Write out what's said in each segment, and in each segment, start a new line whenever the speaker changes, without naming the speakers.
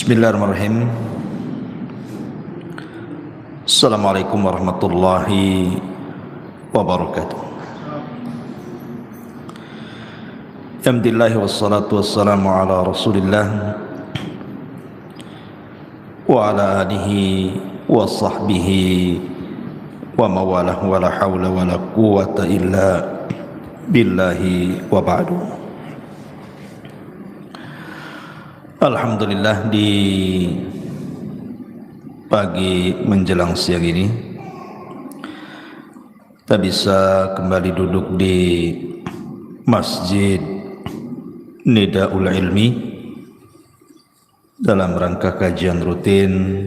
Bismillahirrahmanirrahim. Assalamualaikum warahmatullahi wabarakatuh. Alhamdulillah wassalatu wassalamu ala Rasulillah wa ala alihi wa sahbihi wa mawalah wa la hawla wa la quwwata illa billahi wa ba'du. Alhamdulillah, di pagi menjelang siang ini kita bisa kembali duduk di Masjid Nidaul Ilmi dalam rangka kajian rutin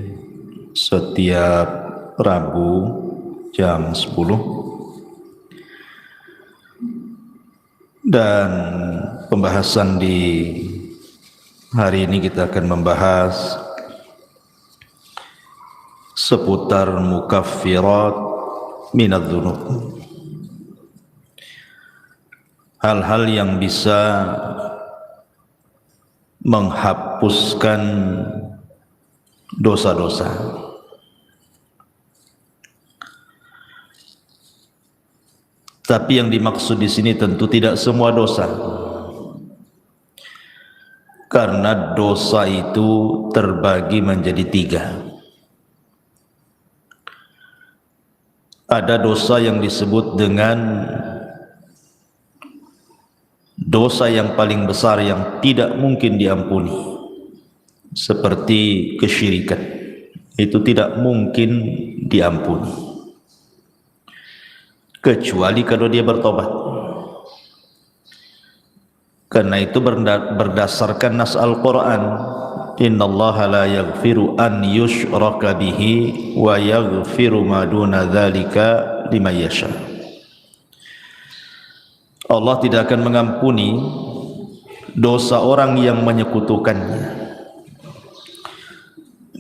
setiap Rabu jam 10, dan pembahasan di hari ini kita akan membahas seputar mukaffirat minadz-dzunub, hal-hal yang bisa menghapuskan dosa-dosa. Tapi yang dimaksud di sini tentu tidak semua dosa, karena dosa itu terbagi menjadi tiga. Ada dosa yang disebut dengan dosa yang paling besar yang tidak mungkin diampuni, seperti kesyirikan. Itu tidak mungkin diampuni kecuali kalau dia bertobat. Karena itu berdasarkan nas Al-Quran, innallaha la yaghfiru an yushraka bihi wa yaghfiru ma duna dzalika liman yasha. Allah tidak akan mengampuni dosa orang yang menyekutukannya,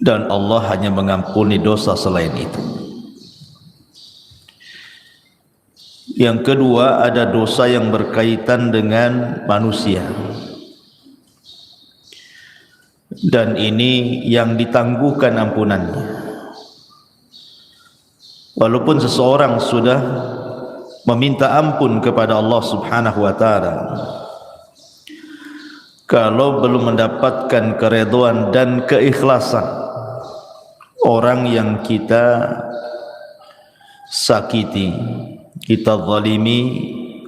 dan Allah hanya mengampuni dosa selain itu. Yang kedua, ada dosa yang berkaitan dengan manusia, dan ini yang ditangguhkan ampunannya. Walaupun seseorang sudah meminta ampun kepada Allah Subhanahu wa taala, kalau belum mendapatkan keridhaan dan keikhlasan orang yang kita sakiti, kita zalimi,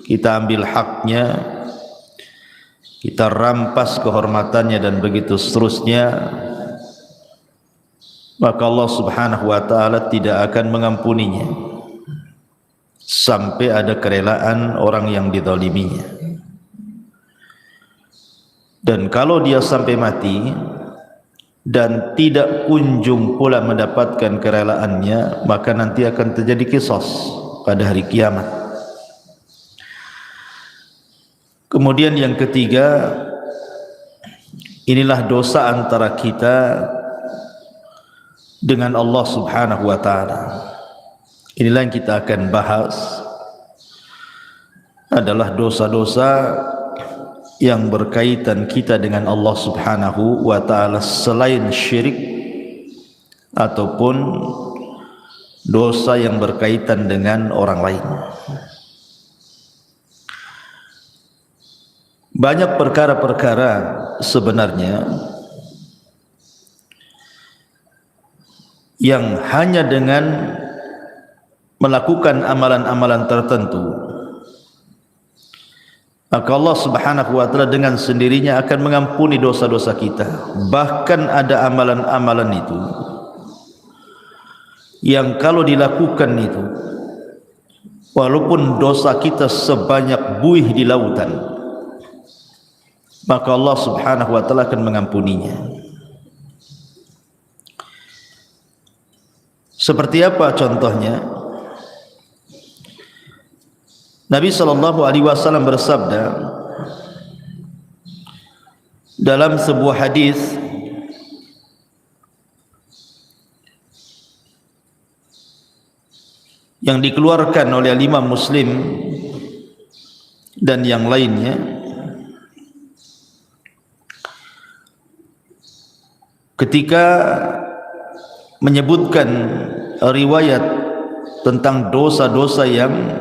kita ambil haknya, kita rampas kehormatannya, dan begitu seterusnya, maka Allah Subhanahu wa taala tidak akan mengampuninya sampai ada kerelaan orang yang dizaliminya. Dan kalau dia sampai mati dan tidak kunjung pula mendapatkan kerelaannya, maka nanti akan terjadi qisas pada hari kiamat. Kemudian yang ketiga, inilah dosa antara kita dengan Allah Subhanahu wa taala. Inilah yang kita akan bahas, adalah dosa-dosa yang berkaitan kita dengan Allah Subhanahu wa taala selain syirik ataupun dosa yang berkaitan dengan orang lain. Banyak perkara-perkara sebenarnya yang hanya dengan melakukan amalan-amalan tertentu, maka Allah Subhanahu wa taala dengan sendirinya akan mengampuni dosa-dosa kita. Bahkan ada amalan-amalan itu yang kalau dilakukan itu, walaupun dosa kita sebanyak buih di lautan, maka Allah Subhanahu wa taala akan mengampuninya. Seperti apa contohnya? Nabi sallallahu alaihi wasallam bersabda dalam sebuah hadis, yang dikeluarkan oleh Imam Muslim dan yang lainnya, ketika menyebutkan riwayat tentang dosa-dosa yang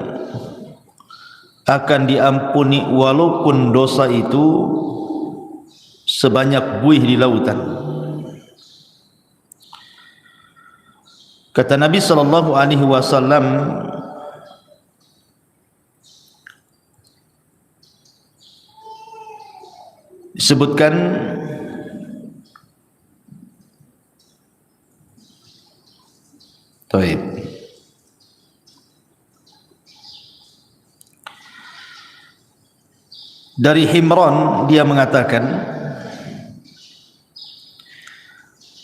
akan diampuni walaupun dosa itu sebanyak buih di lautan. Kata Nabi sallallahu alaihi wasallam, disebutkan Taib. Dari Himran dia mengatakan,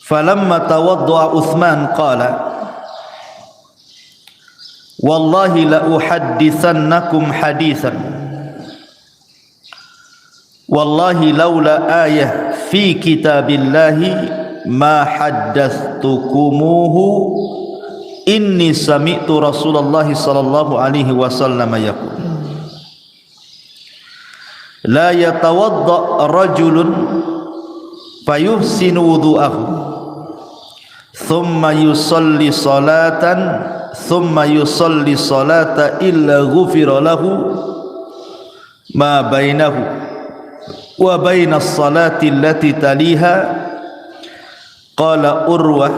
falamma tawadda'a Uthman qala wallahi la uhaddithannakum hadithan wallahi laula ayah fi kitabillahi ma haddathtukumuhu inni sami'tu Rasulullah sallallahu alaihi wasallam yaqul la yatawadda rajulun fayuhsinu wudu'ahu thumma yusalli salata illa ghufira lahu ma bainahu wa baina as-salati allati taliha. Qala Urwah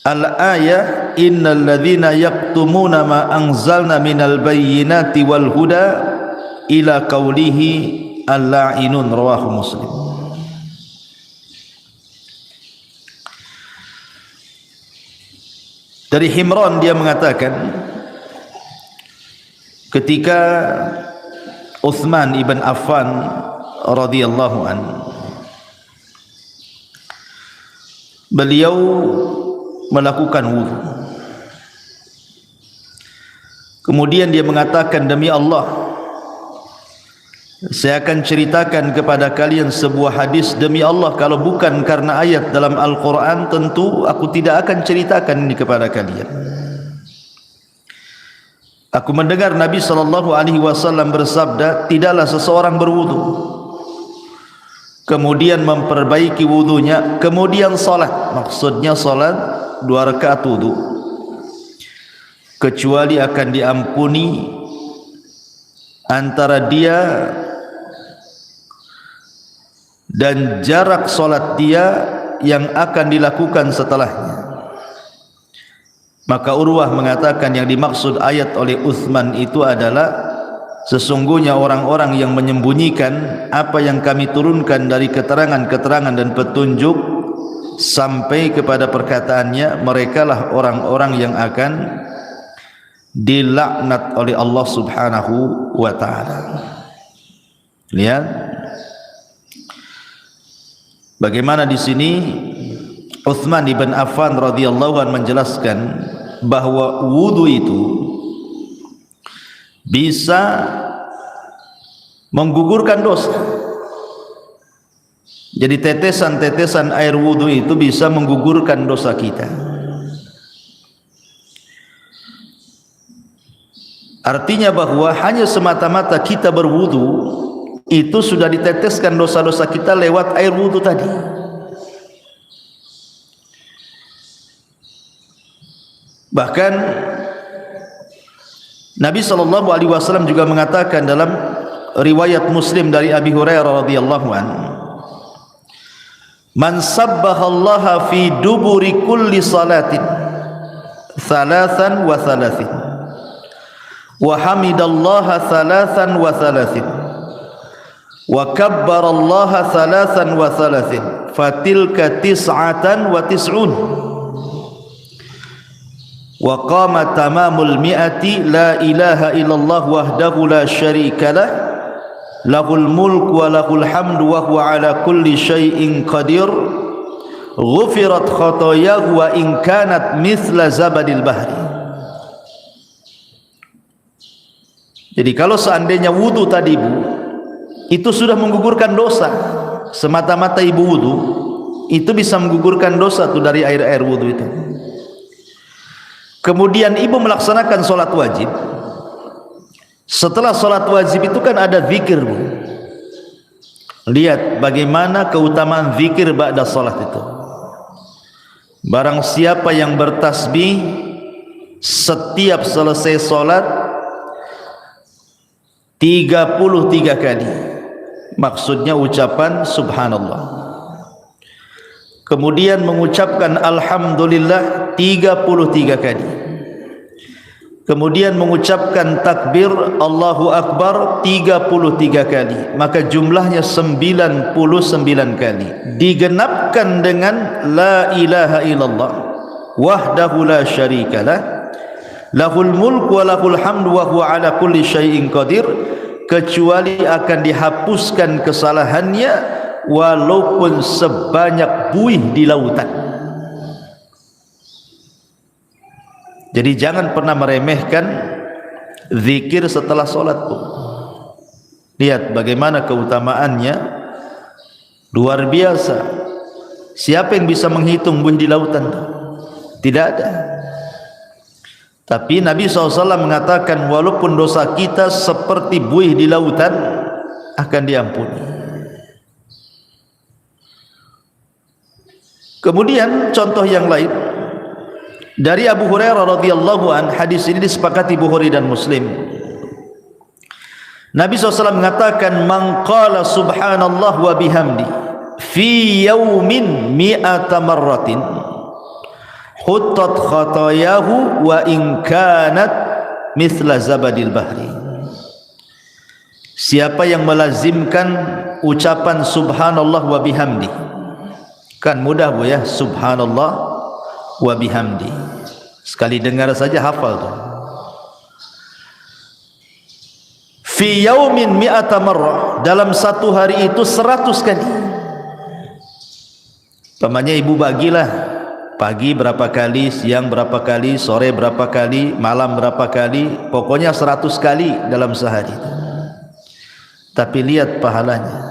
al-ayah innal ladzina yaktumuna ma anzalna minal bayyinati wal huda ila qawlihi al-la'inun, rawahu Muslim. Dari Himran dia mengatakan, ketika Uthman ibn Affan radhiyallahu anhu, beliau melakukan wudu. Kemudian dia mengatakan, demi Allah, saya akan ceritakan kepada kalian sebuah hadis. Demi Allah, kalau bukan karena ayat dalam Al-Quran, tentu aku tidak akan ceritakan ini kepada kalian. Aku mendengar Nabi SAW bersabda, tidaklah seseorang berwudu kemudian memperbaiki wudunya, kemudian salat, maksudnya salat 2 rakaat wudu, kecuali akan diampuni antara dia dan jarak salat dia yang akan dilakukan setelahnya. Maka Urwah mengatakan yang dimaksud ayat oleh Uthman itu adalah sesungguhnya orang-orang yang menyembunyikan apa yang kami turunkan dari keterangan-keterangan dan petunjuk sampai kepada perkataannya, merekalah orang-orang yang akan dilaknat oleh Allah Subhanahu wa ta'ala. Lihat bagaimana di sini Uthman ibn Affan radhiyallahu anhu menjelaskan bahwa wudu itu bisa menggugurkan dosa. Jadi tetesan-tetesan air wudu itu bisa menggugurkan dosa kita. Artinya bahwa hanya semata-mata kita berwudu itu sudah diteteskan dosa-dosa kita lewat air wudu tadi. Bahkan Nabi SAW juga mengatakan dalam riwayat Muslim dari Abi Hurairah radhiyallahu anhu, man sabbahallaha fi duburi kulli salatin thalathan wa thalathin wa hamidallaha thalathan wa thalathin wa kabbarallaha thalathan wa thalathin fatilka tis'atan wa tis'un wa qama tamamul mi'ati la ilaha illallah wahdahu la syarika lah lahul mulku wa lahul hamdu wa huwa ala kulli syai'in qadir ghufirat khotoyahu wa in kanat mithla zabadil bahri. Jadi kalau seandainya wudu tadi Bu itu sudah menggugurkan dosa, semata-mata ibu wudu itu bisa menggugurkan dosa tuh dari air-air wudu itu. Kemudian ibu melaksanakan sholat wajib. Setelah sholat wajib itu kan ada zikir Bu. Lihat bagaimana keutamaan zikir ba'da salat itu. Barang siapa yang bertasbih setiap selesai salat 33 kali, maksudnya ucapan subhanallah, kemudian mengucapkan alhamdulillah 33 kali, kemudian mengucapkan takbir Allahu Akbar 33 kali, maka jumlahnya 99 kali, digenapkan dengan la ilaha illallah wahdahu la syarikalah lahul mulk wa lahul hamdu wa huwa ala kulli syai'in qadir, kecuali akan dihapuskan kesalahannya walaupun sebanyak buih di lautan. Jadi jangan pernah meremehkan zikir setelah solat. Lihat bagaimana keutamaannya, luar biasa. Siapa yang bisa menghitung buih di lautan? Tidak ada. Tapi Nabi SAW mengatakan walaupun dosa kita seperti buih di lautan akan diampuni. Kemudian contoh yang lain dari Abu Hurairah radhiyallahu an, hadis ini disepakati Bukhari dan Muslim. Nabi SAW mengatakan man qala subhanallah wa bihamdi fi yaumin mi'ata marratin huttat khatayahu wa in kanat mithla zabadil bahri. Siapa yang melazimkan ucapan subhanallah wa bihamdi, kan mudah Bu ya, subhanallah wa bihamdi, sekali dengar saja hafal tuh. Fi yaumin mi'ata marrah, dalam satu hari itu 100 kali. Pamannya ibu bagilah, pagi berapa kali, siang berapa kali, sore berapa kali, malam berapa kali, pokoknya 100 kali dalam sehari. Tapi lihat pahalanya,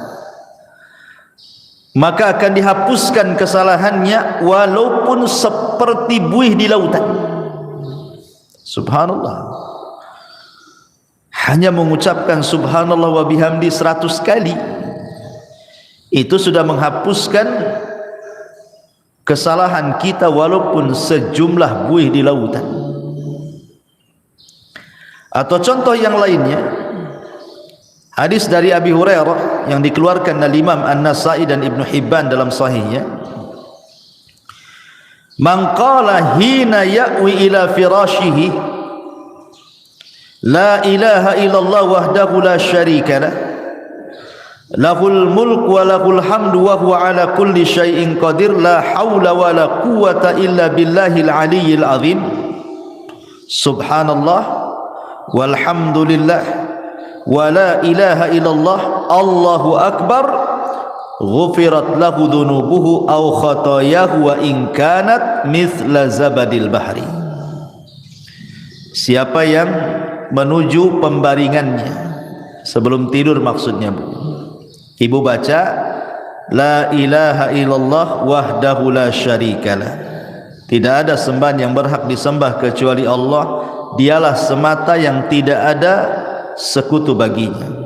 maka akan dihapuskan kesalahannya walaupun seperti buih di lautan. Subhanallah, hanya mengucapkan subhanallah wa bihamdi 100 kali itu sudah menghapuskan kesalahan kita walaupun sejumlah buih di lautan. Atau contoh yang lainnya, hadis dari Abi Hurairah yang dikeluarkan oleh Imam An-Nasa'i dan Ibnu Hibban dalam sahihnya, man qala hina ya'wi ila firashihi la ilaha illallah wahdahu la syarikalah lahul mulk wa lahul hamdu wa huwa ala kulli syai'in qadir la haula wa la quwwata illa billahil aliyyil azim subhanallah walhamdulillah wa la ilaha illallah Allahu akbar ghufirat lahu dhunubuhu aw khatayahu wa in kanat mithla zabadil bahri. Siapa yang menuju pembaringannya sebelum tidur, maksudnya Bu, ibu baca la ilaha illallah wahdahu la syarikalah, tidak ada sembahan yang berhak disembah kecuali Allah, dialah semata yang tidak ada sekutu baginya.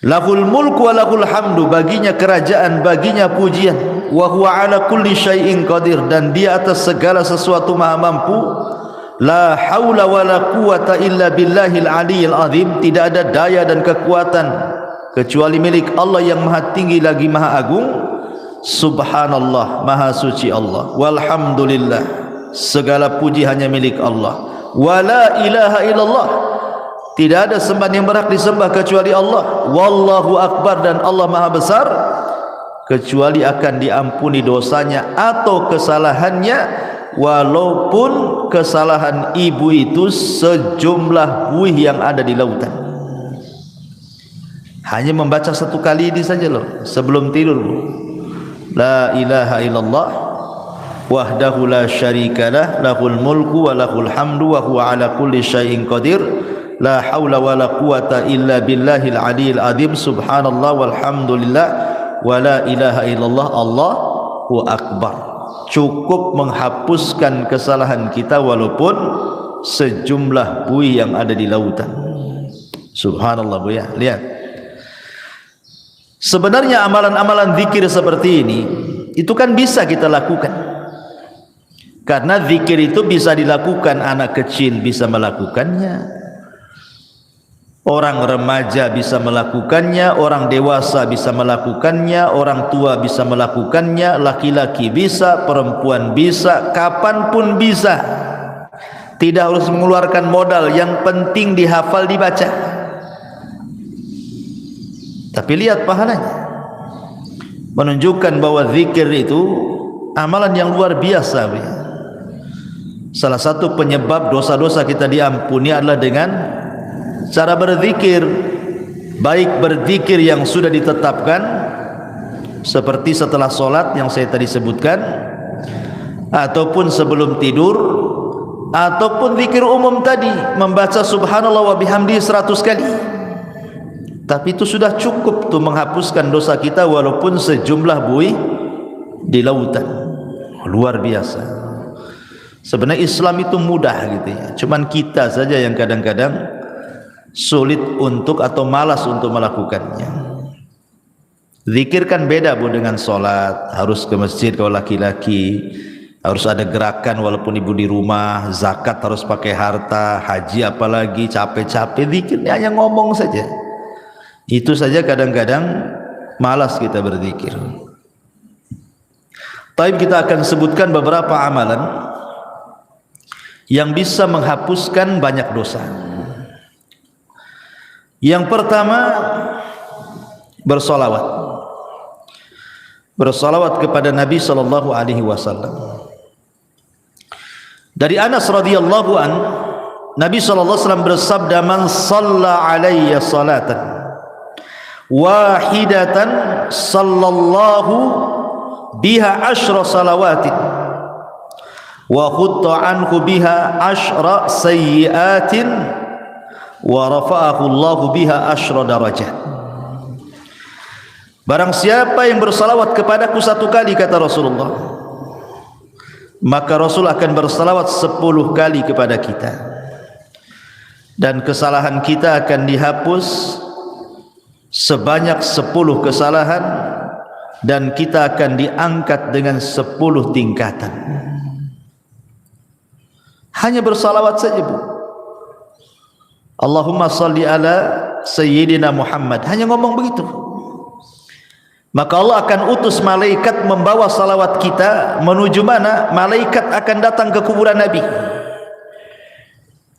Lahul mulku wa lahul hamdu, baginya kerajaan, baginya pujian, wa huwa ala kulli syai'in qadir, dan dia atas segala sesuatu maha mampu. La haula wa la quwata illa billahil aliyyil azim, tidak ada daya dan kekuatan kecuali milik Allah yang maha tinggi lagi maha agung. Subhanallah, maha suci Allah. Walhamdulillah, segala puji hanya milik Allah. Wa la ilaha illallah, tidak ada sembahan yang berhak disembah kecuali Allah. Wallahu akbar, dan Allah maha besar, kecuali akan diampuni dosanya atau kesalahannya walaupun kesalahan ibu itu sejumlah buih yang ada di lautan. Hanya membaca satu kali ini saja loh sebelum tidur. La ilaha illallah wahdahu la syarikalah lahul mulku wa lahul hamdu wa huwa ala kulli syai'in qadir la haula wa la quwata illa billahil aliyyil azim subhanallah walhamdulillah wa la ilaha illallah Allahu akbar. Cukup menghapuskan kesalahan kita walaupun sejumlah buih yang ada di lautan. Subhanallah Bu ya, lihat. Sebenarnya amalan-amalan zikir seperti ini itu kan bisa kita lakukan, karena zikir itu bisa dilakukan anak kecil bisa melakukannya, orang remaja bisa melakukannya, orang dewasa bisa melakukannya, orang tua bisa melakukannya, laki-laki bisa, perempuan bisa, kapanpun bisa. Tidak harus mengeluarkan modal, yang penting dihafal, dibaca. Tapi lihat pahalanya, menunjukkan bahwa zikir itu amalan yang luar biasa. Salah satu penyebab dosa-dosa kita diampuni adalah dengan cara berzikir, baik berzikir yang sudah ditetapkan seperti setelah solat yang saya tadi sebutkan, ataupun sebelum tidur, ataupun zikir umum tadi, membaca subhanallah wa bihamdi 100 kali. Tapi itu sudah cukup tuh menghapuskan dosa kita walaupun sejumlah buih di lautan. Luar biasa. Sebenarnya Islam itu mudah gitu ya, cuman kita saja yang kadang-kadang sulit untuk atau malas untuk melakukannya. Zikir kan beda Bu dengan solat, harus ke masjid kalau laki-laki, harus ada gerakan walaupun ibu di rumah, zakat harus pakai harta, haji apalagi capek-capek, zikirnya hanya ngomong saja. Itu saja kadang-kadang malas kita berzikir. Tapi kita akan sebutkan beberapa amalan yang bisa menghapuskan banyak dosa. Yang pertama, bersolawat. Bersolawat kepada Nabi sallallahu alaihi wasallam. Dari Anas radhiyallahu an, Nabi sallallahu alaihi wasallam bersabda, "Man shalla alayya salatan wahidatan sallallahu biha asyra salawatin wa khutta anhu biha asyra sayyiatin wa rafa'ahu Allahu biha asyra darajat." Barang siapa yang bersalawat kepadaku 1 kali, kata Rasulullah, maka Rasul akan bersalawat 10 kali kepada kita, dan kesalahan kita akan dihapus sebanyak 10 kesalahan, dan kita akan diangkat dengan 10 tingkatan. Hanya bersalawat saja Bu. Allahumma salli ala Sayyidina Muhammad, hanya ngomong begitu, maka Allah akan utus malaikat membawa salawat kita menuju mana? Malaikat akan datang ke kuburan Nabi,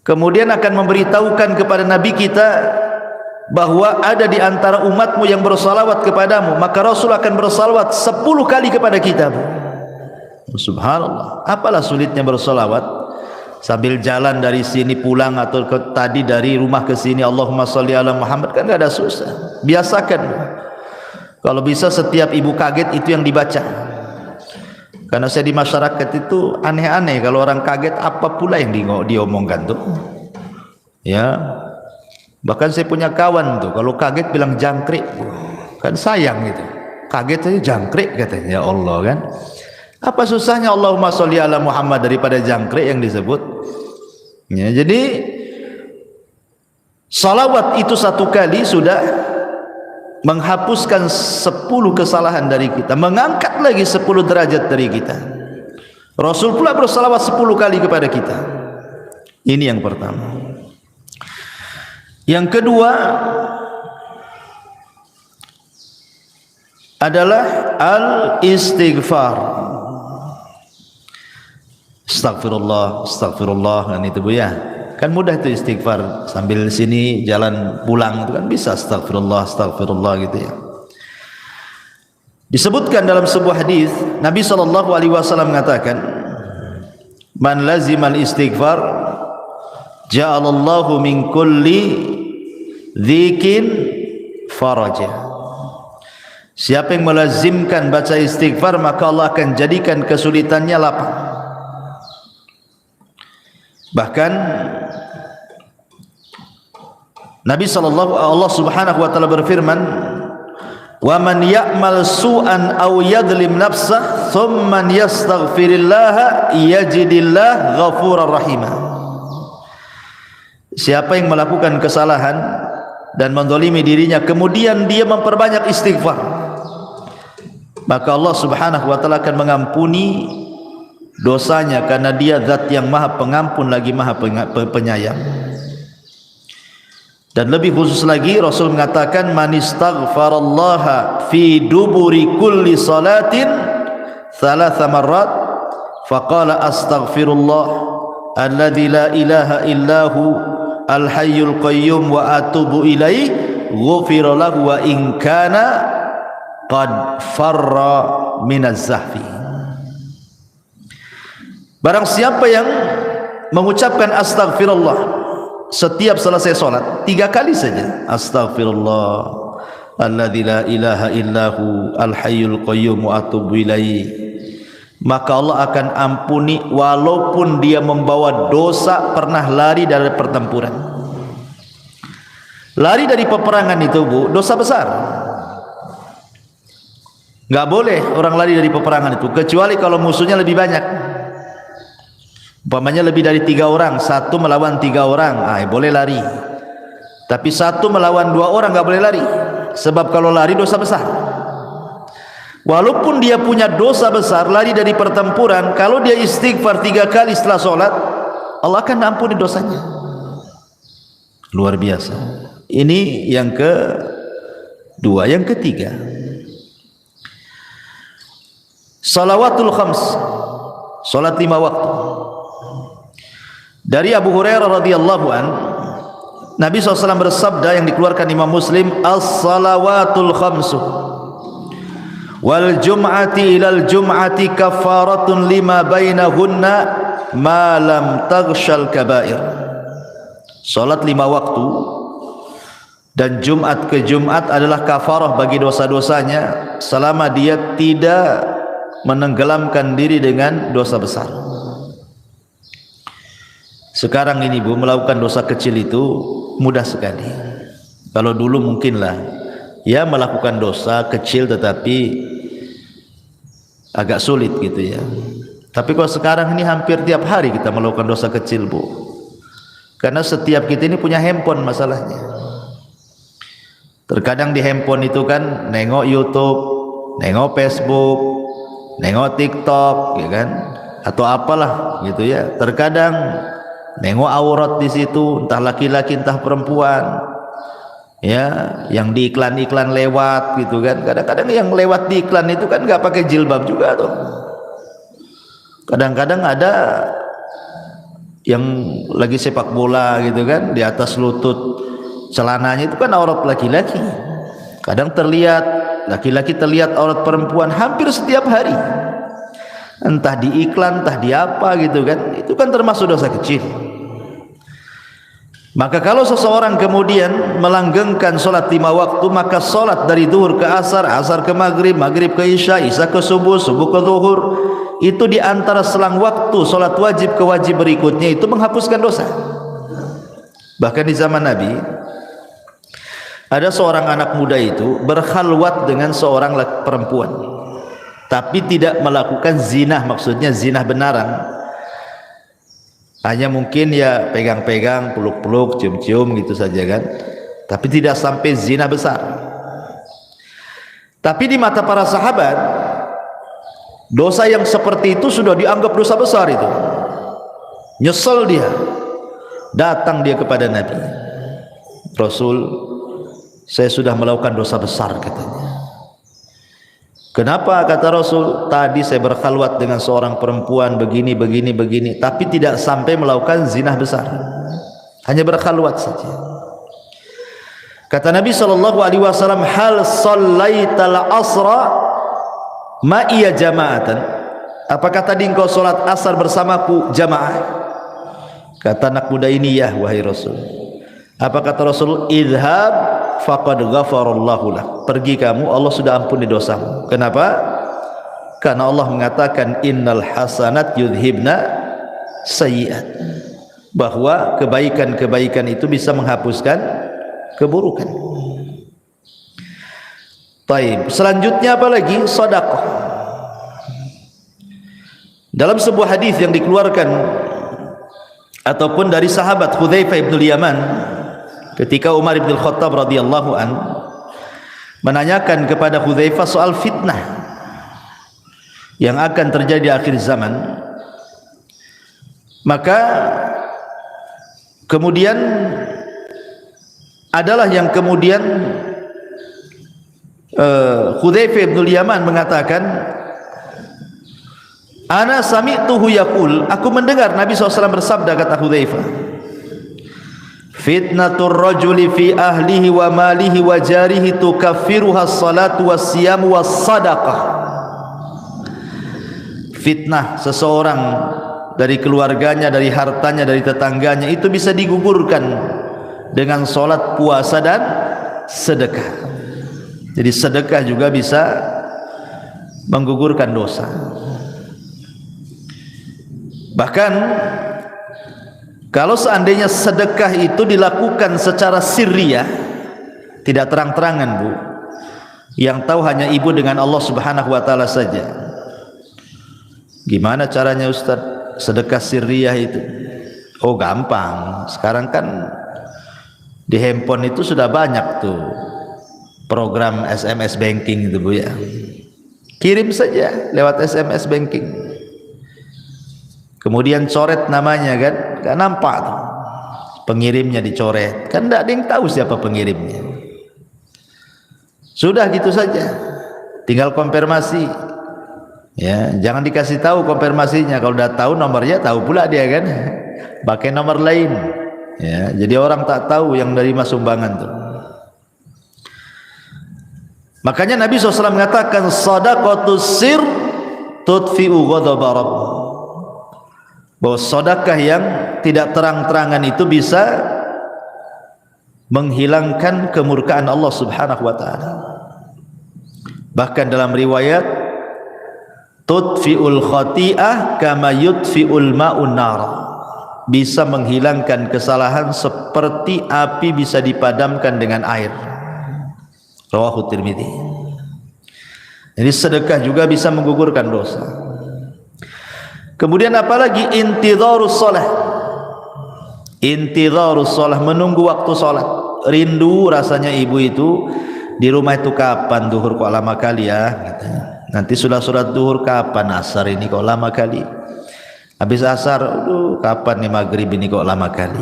kemudian akan memberitahukan kepada Nabi kita bahwa ada di antara umatmu yang bersalawat kepadamu, maka Rasul akan bersalawat 10 kali kepada kita. Subhanallah, apalah sulitnya bersalawat sambil jalan dari sini pulang, atau tadi dari rumah ke sini Allahumma sholli ala Muhammad, kan gak ada susah. Biasakan, kalau bisa setiap ibu kaget itu yang dibaca. Karena saya di masyarakat itu aneh-aneh, kalau orang kaget apa pula yang diomongkan tuh ya. Bahkan saya punya kawan tuh, kalau kaget bilang jangkrik, kan sayang gitu. Kaget aja jangkrik katanya. Ya Allah, kan apa susahnya Allahumma sholli ala Muhammad daripada jangkrik yang disebut ya. Jadi salawat itu 1 kali sudah menghapuskan 10 kesalahan dari kita, mengangkat lagi 10 derajat dari kita. Rasul pula bersalawat 10 kali kepada kita. Ini yang pertama. Yang kedua adalah al-istighfar. Astagfirullah, astagfirullah, kan itu Bu ya. Kan mudah itu istighfar, sambil sini jalan pulang itu kan bisa astagfirullah, astagfirullah gitu ya. Disebutkan dalam sebuah hadis Nabi sallallahu alaihi wasallam mengatakan, "Man lazimal istighfar ja'alallahu min kulli dzikin faraja." Siapa yang melazimkan baca istighfar, maka Allah akan jadikan kesulitannya lapang. Bahkan Allah Subhanahu wa taala berfirman, "Wa man ya'mal su'an aw yadhlim nafsah thumma yastaghfirillaha yajidillah ghafurar rahima." Siapa yang melakukan kesalahan dan menzalimi dirinya, kemudian dia memperbanyak istighfar, maka Allah Subhanahu wa taala akan mengampuni dosanya, karena dia zat yang maha pengampun lagi maha penyayang. Dan lebih khusus lagi Rasul mengatakan, man istaghfarallaha fi duburi kulli salatin thalatha marrat faqala astaghfirullah alladzi la ilaha illahu al-hayyul qayyum wa atubu ilaih, ghufira lahu wa in kana qad farra minaz zahfi. Barang siapa yang mengucapkan astaghfirullah setiap selesai solat 3 kali saja, astaghfirullah alladzi la ilaha illahu al-hayyul qayyum wa atubu ilaih, maka Allah akan ampuni walaupun dia membawa dosa pernah lari dari pertempuran. Lari dari peperangan itu, Bu, dosa besar. Enggak boleh orang lari dari peperangan itu, kecuali kalau musuhnya lebih banyak. Umpamanya lebih dari 3 orang, 1 melawan 3 orang, boleh lari. Tapi 1 melawan 2 orang enggak boleh lari, sebab kalau lari dosa besar. Walaupun dia punya dosa besar, lari dari pertempuran, kalau dia istighfar 3 kali setelah sholat, Allah akan ampuni dosanya. Luar biasa. Ini yang kedua. Yang ketiga, salawatul khams, salat 5 waktu. Dari Abu Hurairah radhiyallahu an, Nabi SAW bersabda yang dikeluarkan Imam Muslim, as-salawatul khamsu wal jum'ati ilal jum'ati kafaratun lima bainahunna ma lam taghshal kabair. Salat 5 waktu dan Jumat ke Jumat adalah kafarah bagi dosa-dosanya selama dia tidak menenggelamkan diri dengan dosa besar. Sekarang ini, Bu, melakukan dosa kecil itu mudah sekali. Kalau dulu mungkinlah ya melakukan dosa kecil tetapi agak sulit gitu ya. Tapi kalau sekarang ini hampir tiap hari kita melakukan dosa kecil, Bu. Karena setiap kita ini punya handphone masalahnya. Terkadang di handphone itu kan nengok YouTube, nengok Facebook, nengok TikTok, ya kan? Atau apalah gitu ya. Terkadang nengok aurat di situ, entah laki-laki entah perempuan. Ya, yang di iklan-iklan lewat gitu kan. Kadang-kadang yang lewat di iklan itu kan enggak pakai jilbab juga tuh. Kadang-kadang ada yang lagi sepak bola gitu kan, di atas lutut celananya itu kan aurat laki-laki. Kadang terlihat laki-laki, terlihat aurat perempuan hampir setiap hari. Entah di iklan, entah di apa gitu kan. Itu kan termasuk dosa kecil. Maka kalau seseorang kemudian melanggengkan solat 5 waktu, maka solat dari zuhur ke asar, asar ke maghrib, maghrib ke isya, isya ke subuh, subuh ke zuhur, itu di antara selang waktu solat wajib ke wajib berikutnya itu menghapuskan dosa. Bahkan di zaman Nabi ada seorang anak muda itu berkhalwat dengan seorang perempuan, tapi tidak melakukan zina, maksudnya zina benaran. Hanya mungkin ya pegang-pegang, peluk-peluk, cium-cium gitu saja kan. Tapi tidak sampai zina besar. Tapi di mata para sahabat, dosa yang seperti itu sudah dianggap dosa besar itu. Nyesel dia. Datang dia kepada Nabi. Rasul, saya sudah melakukan dosa besar katanya. Kenapa? Kata Rasul, tadi saya berkhalwat dengan seorang perempuan begini, tapi tidak sampai melakukan zina besar, hanya berkhalwat saja. Kata Nabi SAW, hal sallaital asra ma'iya jama'atan, apakah tadi engkau solat asar bersamaku jamaah? Kata anak muda ini, ya wahai Rasul. Apa kata Rasul? Idhab faqad ghafarallahu lak, pergi kamu, Allah sudah ampuni dosamu. Kenapa? Karena Allah mengatakan innal hasanat yudhibna sayyi'at, bahwa kebaikan-kebaikan itu bisa menghapuskan keburukan. Baik, selanjutnya apa lagi? Sedekah. Dalam sebuah hadis yang dikeluarkan ataupun dari sahabat Hudzaifah bin Yaman, ketika Umar bin Khattab radhiyallahu an menanyakan kepada Hudzaifah soal fitnah yang akan terjadi di akhir zaman, maka kemudian adalah yang kemudian Hudzaifah bin Yaman mengatakan, ana sami'tuhu yaqul, aku mendengar Nabi SAW bersabda, kata Hudzaifah, fitnatur rajuli fi ahlihi wa malihi wa jarihi tukaffiruha as-salatu was-siyamu was-sadaqah. Fitnah seseorang dari keluarganya, dari hartanya, dari tetangganya itu bisa digugurkan dengan salat, puasa dan sedekah. Jadi sedekah juga bisa menggugurkan dosa. Bahkan kalau seandainya sedekah itu dilakukan secara sirriyah, tidak terang-terangan, Bu, yang tahu hanya ibu dengan Allah Subhanahu wa taala saja. Gimana caranya Ustaz sedekah sirriyah itu? Oh, gampang. Sekarang kan di handphone itu sudah banyak tuh program SMS banking itu, Bu, ya. Kirim saja lewat SMS banking. Kemudian coret namanya, kan? Gak nampak tuh. Pengirimnya dicoret. Kan tidak ada yang tahu siapa pengirimnya. Sudah gitu saja. Tinggal konfirmasi. Ya, jangan dikasih tahu konfirmasinya. Kalau udah tahu nomornya, tahu pula dia, kan? Pakai nomor lain. Ya, jadi orang tak tahu yang dari sumbangan tuh. Makanya Nabi SAW mengatakan, sadaqatus sir tudfi'u ghadaba rabb. Bahwa sedekah yang tidak terang-terangan itu bisa menghilangkan kemurkaan Allah Subhanahu wa taala. Bahkan dalam riwayat, tudfi'ul khati'ah kama yudfi'ul ma'un nar. Bisa menghilangkan kesalahan seperti api bisa dipadamkan dengan air. Rawahu Tirmidzi. Jadi sedekah juga bisa menggugurkan dosa. Kemudian apalagi intidharus shalah. Intidharus shalah, menunggu waktu salat. Rindu rasanya ibu itu di rumah itu, kapan duhur kok lama kali ya, katanya. Nanti sudah surat duhur, kapan asar ini kok lama kali. Habis asar, aduh, kapan nih maghrib ini kok lama kali.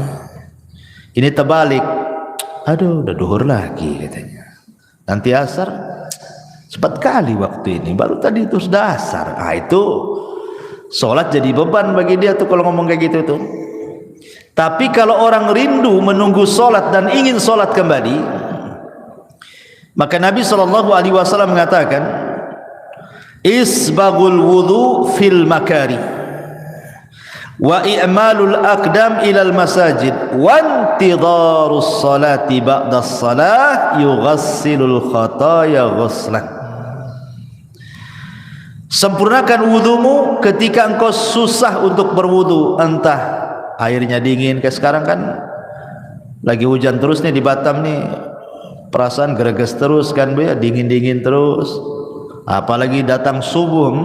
Ini terbalik, aduh, udah duhur lagi, katanya. Nanti asar, cepat kali waktu ini, baru tadi itu sudah asar. Ah, itu sholat jadi beban bagi dia tuh kalau ngomong kayak gitu tuh. Tapi kalau orang rindu menunggu sholat dan ingin sholat kembali, maka Nabi SAW mengatakan, isbagul wudu fil makari wa i'malul aqdam ilal masajid wa intidharus salati ba'das salah yughassilul khataya ghuslan. Sempurnakan wudumu ketika engkau susah untuk berwudu, entah airnya dingin, kayak sekarang kan lagi hujan terus nih di Batam nih, perasaan greges terus kan, Bu, ya, dingin-dingin terus. Apalagi datang subuh,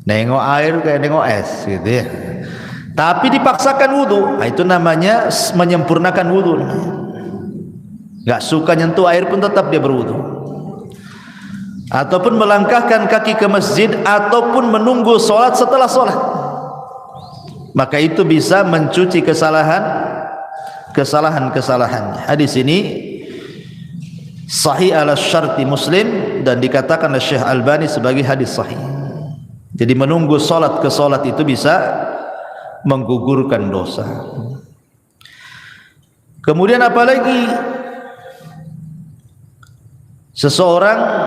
nengok air kayak nengok es gitu ya. Tapi dipaksakan wudu, nah, itu namanya menyempurnakan wudu. Gak suka nyentuh air pun tetap dia berwudu. Ataupun melangkahkan kaki ke masjid, ataupun menunggu sholat setelah sholat, maka itu bisa mencuci kesalahan-kesalahannya. Hadis ini sahih ala syarti Muslim dan dikatakan oleh Syekh Albani sebagai hadis sahih. Jadi menunggu sholat ke sholat itu bisa menggugurkan dosa. Kemudian apalagi seseorang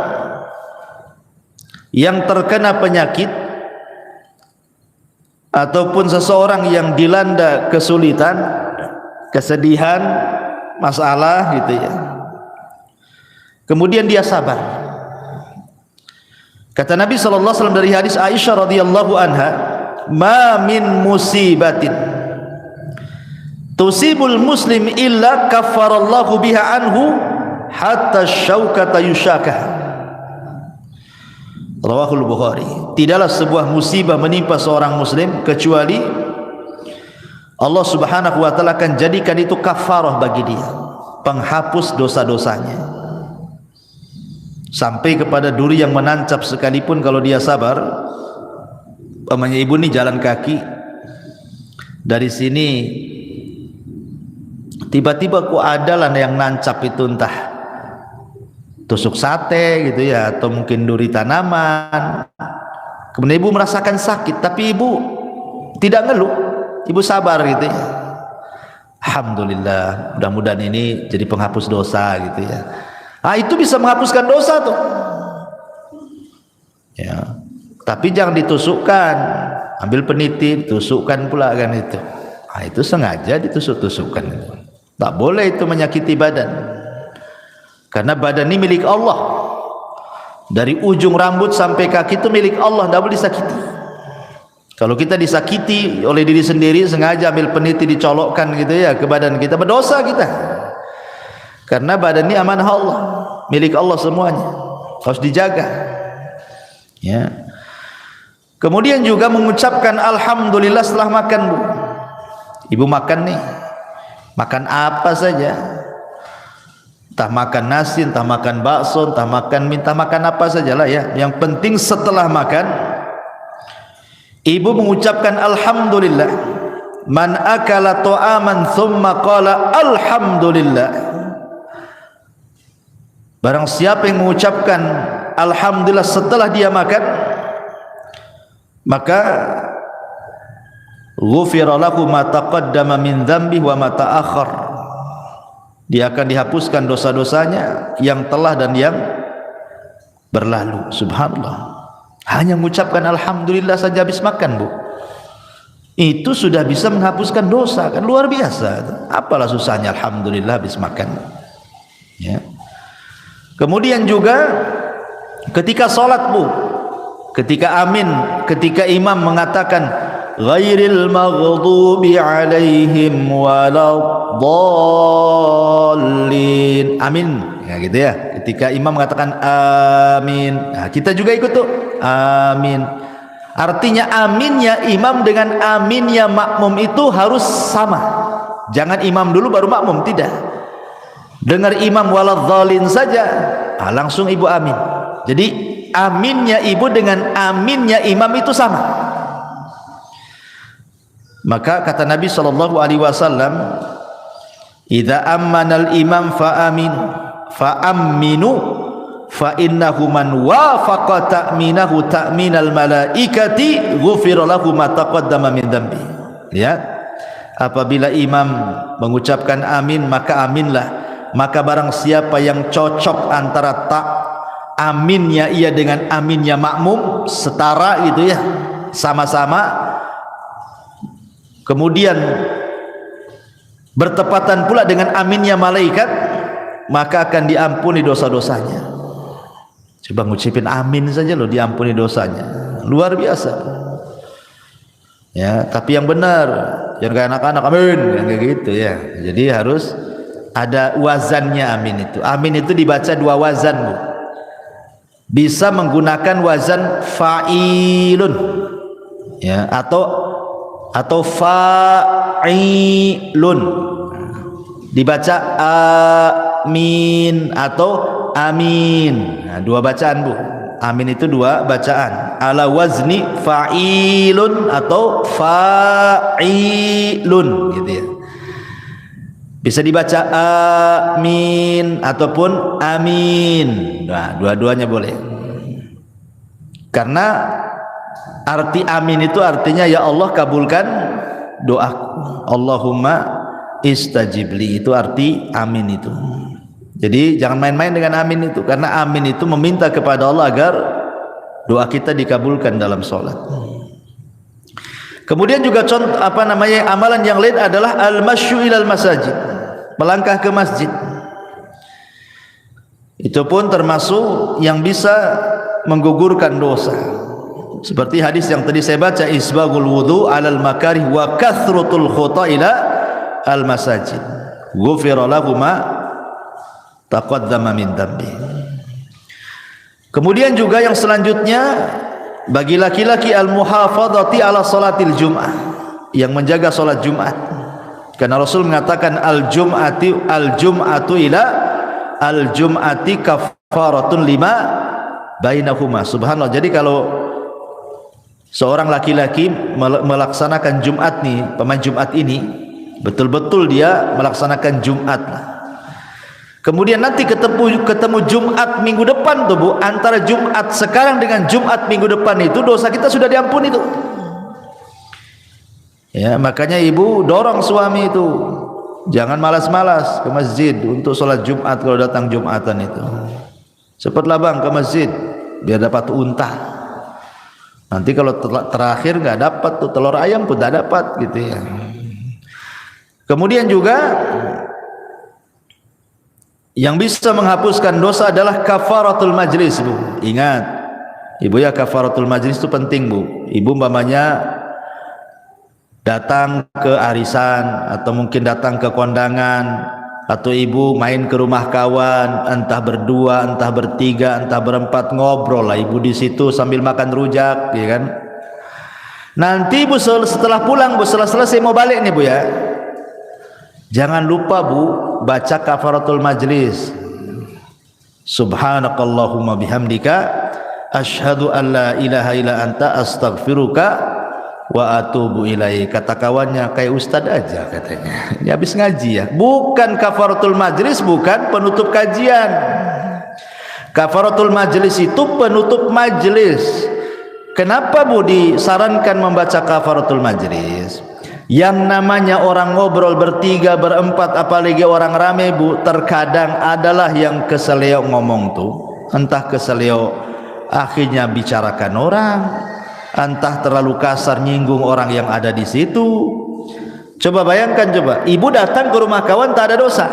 yang terkena penyakit ataupun seseorang yang dilanda kesulitan, kesedihan, masalah gitu ya. Kemudian dia sabar. Kata Nabi SAW dari hadis Aisyah radhiyallahu anha, ma min musibatin tusibul muslim illa kaffarallahu biha anhu hatta syaukata yushakah. Rawahul Bukhari. Tidaklah sebuah musibah menimpa seorang muslim kecuali Allah Subhanahu wa taala akan jadikan itu kafarah bagi dia, penghapus dosa-dosanya. Sampai kepada duri yang menancap sekalipun kalau dia sabar. Umpamanya ibu ni jalan kaki dari sini, tiba-tiba kok adalah yang nancap itu, entah tusuk sate gitu ya, atau mungkin duri tanaman. Kemudian ibu merasakan sakit, tapi ibu tidak ngeluh, ibu sabar gitu ya. Alhamdulillah, mudah-mudahan ini jadi penghapus dosa gitu ya. Itu bisa menghapuskan dosa tuh ya. Tapi jangan ditusukkan, ambil peniti, tusukkan pula kan itu. Itu sengaja ditusuk-tusukkan itu. Tak boleh itu menyakiti badan. Karena badan ini milik Allah. Dari ujung rambut sampai kaki itu milik Allah, tidak boleh disakiti. Kalau kita disakiti oleh diri sendiri, sengaja ambil peniti dicolokkan gitu ya ke badan kita, berdosa kita. Karena badan ini amanah Allah, milik Allah semuanya, harus dijaga. Ya. Kemudian juga mengucapkan alhamdulillah setelah makan, Bu. Ibu makan nih, makan apa saja, entah makan nasi, entah makan bakso, entah makan mie, entah makan apa sajalah ya. Yang penting setelah makan, ibu mengucapkan alhamdulillah. Man akala ta'aman thumma qala alhamdulillah. Barang siapa yang mengucapkan alhamdulillah setelah dia makan, maka ghufira lahu ma taqaddama min dzambi wa ma ta'akhkhar. Dia akan dihapuskan dosa-dosanya yang telah dan yang berlalu. Subhanallah. Hanya mengucapkan alhamdulillah saja habis makan, Bu, itu sudah bisa menghapuskan dosa, kan luar biasa. Apalah susahnya alhamdulillah habis makan ya. Kemudian juga ketika salat, Bu, ketika amin, ketika imam mengatakan ghairil maghdubi alaihim waladdallin, amin ya gitu ya. Ketika imam mengatakan amin, nah, kita juga ikut tuh amin. Artinya aminnya imam dengan aminnya makmum itu harus sama. Jangan imam dulu baru makmum, tidak. Dengar imam waladzalin saja, langsung ibu amin. Jadi aminnya ibu dengan aminnya imam itu sama. Maka kata Nabi sallallahu alaihi wasallam, "Idza ammanal imam fa aminu fa innahu man wafaqa ta'minahu ta'minal malaikati ghufira lahu ma taqaddama min dzambi." Lihat, apabila imam mengucapkan amin, maka aminlah. Maka barang siapa yang cocok antara tak aminnya ia dengan aminnya makmum, setara gitu ya, sama-sama, kemudian bertepatan pula dengan aminnya malaikat, maka akan diampuni dosa-dosanya. Coba ngucapin amin saja loh, diampuni dosanya, luar biasa ya. Tapi yang benar, jangan kayak anak-anak amin kayak gitu ya. Jadi harus ada wazannya amin itu. Amin itu dibaca dua wazan, Bu. Bisa menggunakan wazan fa'ilun ya, atau fa'ilun, dibaca amin atau amin. Nah, dua bacaan, Bu. Amin itu dua bacaan, ala wazni fa'ilun atau fa'ilun gitu ya. Bisa dibaca amin ataupun amin. Nah, dua-duanya boleh. Karena arti amin itu artinya ya Allah kabulkan doaku. Allahumma istajibli, itu arti amin itu. Jadi jangan main-main dengan amin itu, karena amin itu meminta kepada Allah agar doa kita dikabulkan dalam sholat. Kemudian juga contoh amalan yang lain adalah al-masyu ilal masajid, melangkah ke masjid. Itu pun termasuk yang bisa menggugurkan dosa. Seperti hadis yang tadi saya baca, isbagul wudu alal makarih wa kathratul khuta ila al masajid ghufira lahu ma taqaddama min dhanbi. Kemudian juga yang selanjutnya, bagi laki-laki al-muhafadzati ala salatil jum'ah, yang menjaga salat Jumat. Karena Rasul mengatakan al-jum'atu ila al-jum'ati kafaratun lima bainahuma. Subhanallah. Jadi kalau seorang laki-laki melaksanakan Jumat nih, pemain Jumat ini, betul-betul dia melaksanakan Jumat. Kemudian nanti ketemu Jumat minggu depan tuh Bu, antara Jumat sekarang dengan Jumat minggu depan itu dosa kita sudah diampuni tuh. Ya, makanya ibu dorong suami itu jangan malas-malas ke masjid untuk sholat Jumat kalau datang Jumatan itu. Cepatlah bang ke masjid biar dapat unta. Nanti kalau terakhir nggak dapat tuh telur ayam pun tidak dapat gitu ya. Kemudian juga yang bisa menghapuskan dosa adalah kafaratul majlis Bu. Ingat ibu ya, kafaratul majlis itu penting Bu. Ibu umpamanya datang ke arisan atau mungkin datang ke kondangan, atau ibu main ke rumah kawan, entah berdua, entah bertiga, entah berempat, ngobrol lah ibu di situ sambil makan rujak, ya kan? Nanti Bu setelah pulang Bu, setelah selesai mau balik nih Bu ya, jangan lupa Bu baca kafaratul majlis. Subhanakallahumma bihamdika asyhadu an la ilaha illa anta astaghfiruka wa atubu ilaih. Kata kawannya, kayak ustad aja katanya, ini habis ngaji ya. Bukan kafaratul majlis, bukan penutup kajian. Kafaratul majlis itu penutup majlis. Kenapa Bu disarankan membaca kafaratul majlis? Yang namanya orang ngobrol bertiga, berempat, apalagi orang rame Bu, terkadang adalah yang keseleo ngomong tuh, entah keseleo akhirnya bicarakan orang, entah terlalu kasar nyinggung orang yang ada di situ. Coba bayangkan, coba ibu datang ke rumah kawan tak ada dosa,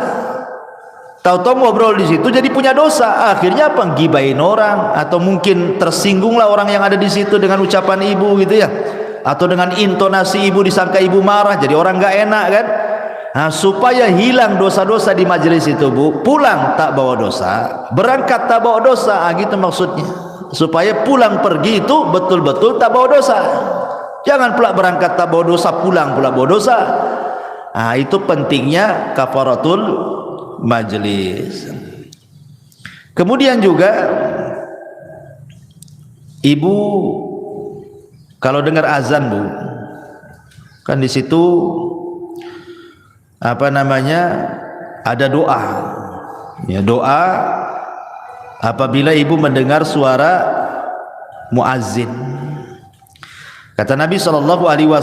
tahu-tahu ngobrol di situ jadi punya dosa. Akhirnya apa? Gibain orang, atau mungkin tersinggunglah orang yang ada di situ dengan ucapan ibu gitu ya, atau dengan intonasi ibu disangka ibu marah, jadi orang nggak enak kan. Nah, supaya hilang dosa-dosa di majelis itu Bu, pulang tak bawa dosa, berangkat tak bawa dosa, gitu maksudnya. Supaya pulang pergi itu betul-betul tak bawa dosa. Jangan pula berangkat tak bawa dosa, pulang pula bawa dosa. Nah, itu pentingnya kafaratul majlis. Kemudian juga ibu kalau dengar azan Bu, kan di situ apa namanya, ada doa. Ya, doa apabila ibu mendengar suara muazzin. Kata Nabi SAW,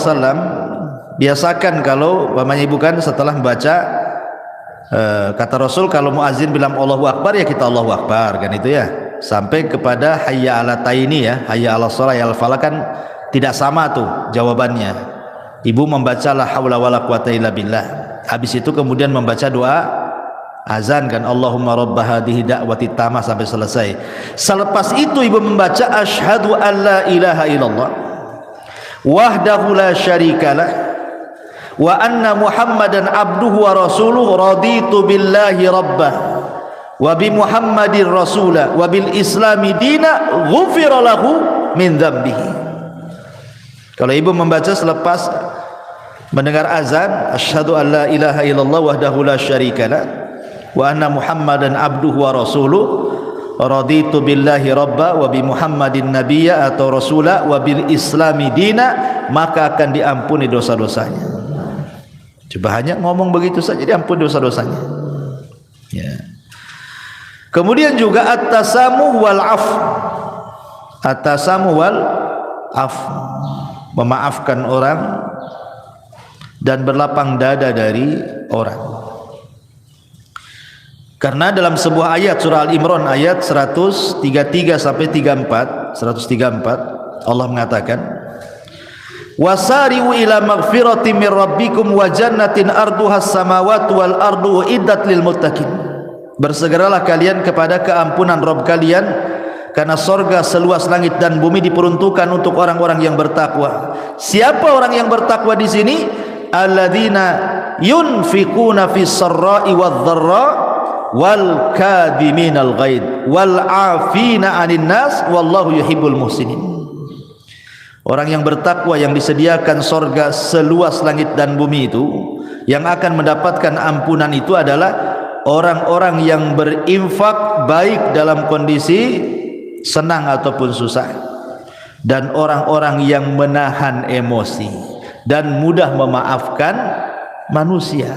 biasakan kalau umpamanya ibu kan setelah membaca, kata Rasul kalau muazzin bilang Allahu Akbar ya kita Allahu Akbar kan itu ya, sampai kepada hayya ala taini ya, hayya ala shalah ya al falah, kan tidak sama tuh jawabannya. Ibu membaca la haula wala quwata illa billah, habis itu kemudian membaca doa azan kan, Allahumma rabb hadhihi da'wati tamah sampai selesai. Selepas itu ibu membaca asyhadu an la ilaha illallah wahdahu la syarikalah wa anna muhammadan abduhu wa rasuluhu raditu billahi rabbah wa bi muhammadin rasulah wa bil islami dina ghufira lahu min dzambihi. Kalau ibu membaca selepas mendengar azan asyhadu an la ilaha illallah wahdahu la syarikalah wa anna muhammadan abduhu wa rasuluh raditu billahi rabba wa bi muhammadin nabiyya atau rasula wa bil islami dina, maka akan diampuni dosa-dosanya. Coba hanya ngomong begitu saja diampuni dosa-dosanya ya. Kemudian juga at-tasamuh wal af, at-tasamuh wal af, memaafkan orang dan berlapang dada dari orang. Karena dalam sebuah ayat surah Al-Imran ayat 133 sampai 34, 134 Allah mengatakan, wasari'u ila maghfiratin min rabbikum wa jannatin arduhas samawati wal ardu uiddat lil muttaqin. Bersegeralah kalian kepada keampunan Rabb kalian, karena sorga seluas langit dan bumi diperuntukkan untuk orang-orang yang bertakwa. Siapa orang yang bertakwa di sini? Alladzina yunfikuna fis sarra'i wadh dharra wal kadhiminal ghaid wal afina 'anil nas wallahu yuhibbul muhsinin. Orang yang bertakwa yang disediakan sorga seluas langit dan bumi itu, yang akan mendapatkan ampunan itu adalah orang-orang yang berinfak baik dalam kondisi senang ataupun susah, dan orang-orang yang menahan emosi dan mudah memaafkan manusia.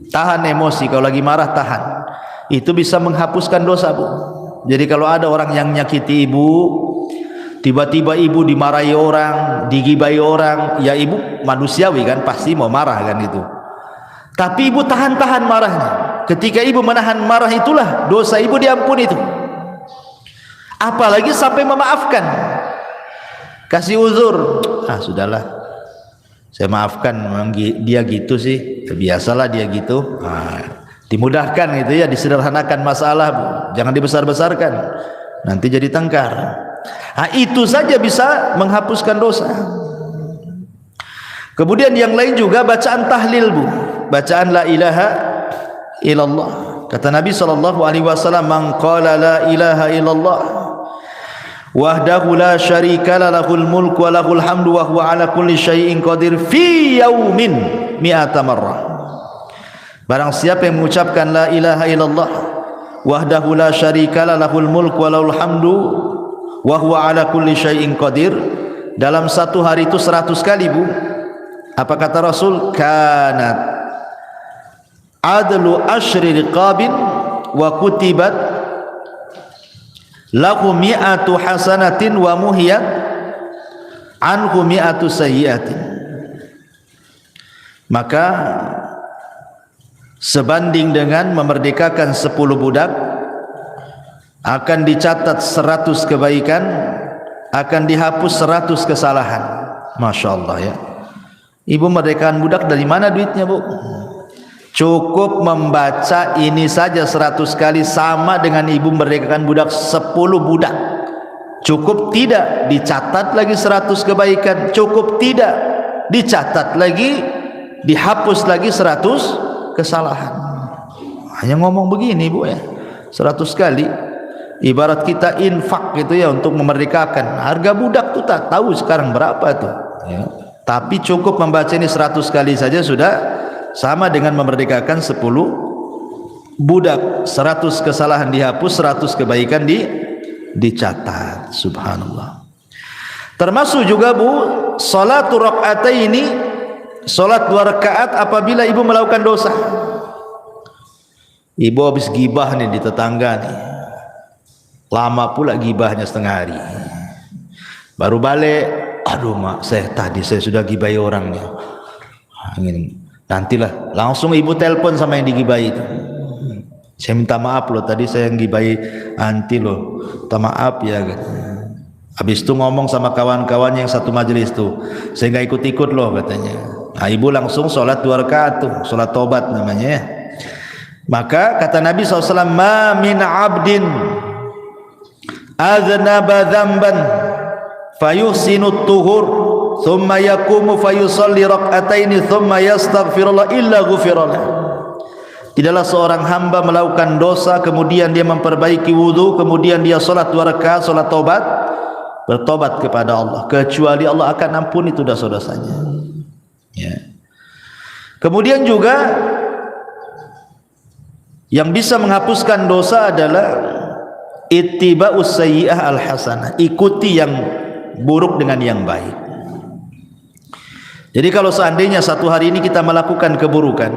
Tahan emosi, kalau lagi marah tahan, itu bisa menghapuskan dosa, Bu. Jadi kalau ada orang yang nyakiti ibu, tiba-tiba ibu dimarahi orang, digibai orang, ya ibu manusiawi kan, pasti mau marah kan itu. Tapi ibu tahan-tahan marahnya. Ketika ibu menahan marah itulah dosa ibu diampuni itu. Apalagi sampai memaafkan, kasih uzur. Sudahlah, saya maafkan, memang dia gitu sih, biasalah dia gitu. Dimudahkan gitu ya, disederhanakan masalah, Bu. Jangan dibesar-besarkan, nanti jadi tengkar. Itu saja bisa menghapuskan dosa. Kemudian yang lain juga bacaan tahlil, Bu. Bacaan la ilaha illallah. Kata Nabi SAW, man qala la ilaha illallah wahdahu la syarika lahul mulku wa lahul hamdu wa huwa ala kulli syai'in qadir fi yaumin mi'ata marrah. Barang siapa yang mengucapkan la ilaha illallah wahdahu la syarika lahul mulku wa lahul hamdu wa huwa ala kulli syai'in qadir, dalam satu hari itu 100 kali, Bu. Apa kata Rasul? Kanat adlu asyri riqabin wa kutibat lahu mi'atu hasanatin wa muhiyat anhu mi'atu sayyiatin. Maka sebanding dengan memerdekakan 10 budak, akan dicatat 100 kebaikan, akan dihapus 100 kesalahan. Masya Allah ya. Ibu merdekakan budak dari mana duitnya, Bu? Cukup membaca ini saja 100 kali sama dengan ibu merdekakan budak 10 budak. Cukup tidak? Dicatat lagi 100 kebaikan. Cukup tidak? Dicatat lagi, dihapus lagi 100 kesalahan. Hanya ngomong begini, Bu ya, 100 kali. Ibarat kita infak gitu ya, untuk memerdekakan. Harga budak tuh tak tahu sekarang berapa tuh ya. Tapi cukup membaca ini 100 kali saja sudah sama dengan memerdekakan 10 budak. 100 kesalahan dihapus, 100 kebaikan dicatat. Subhanallah. Termasuk juga, Bu, salatu rakaataini, salat 2 rakaat apabila ibu melakukan dosa. Ibu habis gibah nih di tetangga nih, lama pula gibahnya setengah hari, baru balik, aduh mak, saya sudah gibai orang nih. Nantilah, langsung ibu telepon sama yang digibai itu. Saya minta maaf loh, tadi saya yang gibai anti loh, minta maaf ya. Habis itu ngomong sama kawan-kawan yang satu majelis tuh, saya nggak ikut-ikut loh katanya. Nah, ibu langsung sholat 2 rakaat tuh, sholat tobat namanya ya. Maka kata Nabi SAW, ma min abdin aznaba dzamban fayuhsinu tuhur thumma yaqumu fayusalli rak'ataini thumma yastaghfirullah illa ghufirallah. Tidaklah seorang hamba melakukan dosa kemudian dia memperbaiki wudu, kemudian dia salat 2 rakaat salat taubat, bertobat kepada Allah, kecuali Allah akan ampuni itu dosa-dosanya ya. Kemudian juga yang bisa menghapuskan dosa adalah ittiba'us sayyi'ah al-hasanah, ikuti yang buruk dengan yang baik. Jadi kalau seandainya satu hari ini kita melakukan keburukan,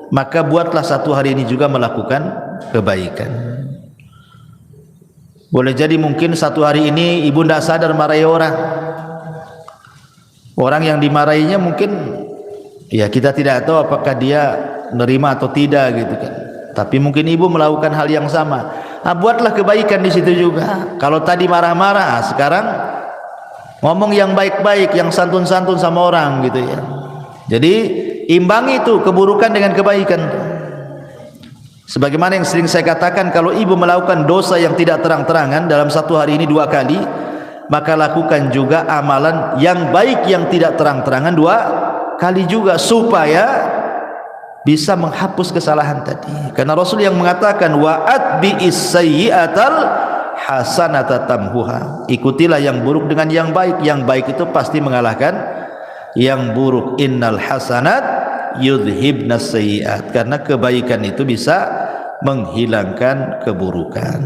maka buatlah satu hari ini juga melakukan kebaikan. Boleh jadi mungkin satu hari ini ibu tidak sadar marahi orang. Orang yang dimarahinya mungkin ya kita tidak tahu apakah dia menerima atau tidak gitu kan. Tapi mungkin ibu melakukan hal yang sama. Buatlah kebaikan di situ juga. Kalau tadi marah-marah, sekarang ngomong yang baik-baik, yang santun-santun sama orang gitu ya. Jadi imbangi itu keburukan dengan kebaikan. Sebagaimana yang sering saya katakan, kalau ibu melakukan dosa yang tidak terang-terangan dalam satu hari ini 2 kali, maka lakukan juga amalan yang baik yang tidak terang-terangan 2 kali juga, supaya bisa menghapus kesalahan tadi. Karena Rasul yang mengatakan wa atbi'is sayyi'atal hasanata tamhuha. Ikutilah yang buruk dengan yang baik. Yang baik itu pasti mengalahkan yang buruk. Innal hasanat yudhibnas sayyi'at. Karena kebaikan itu bisa menghilangkan keburukan.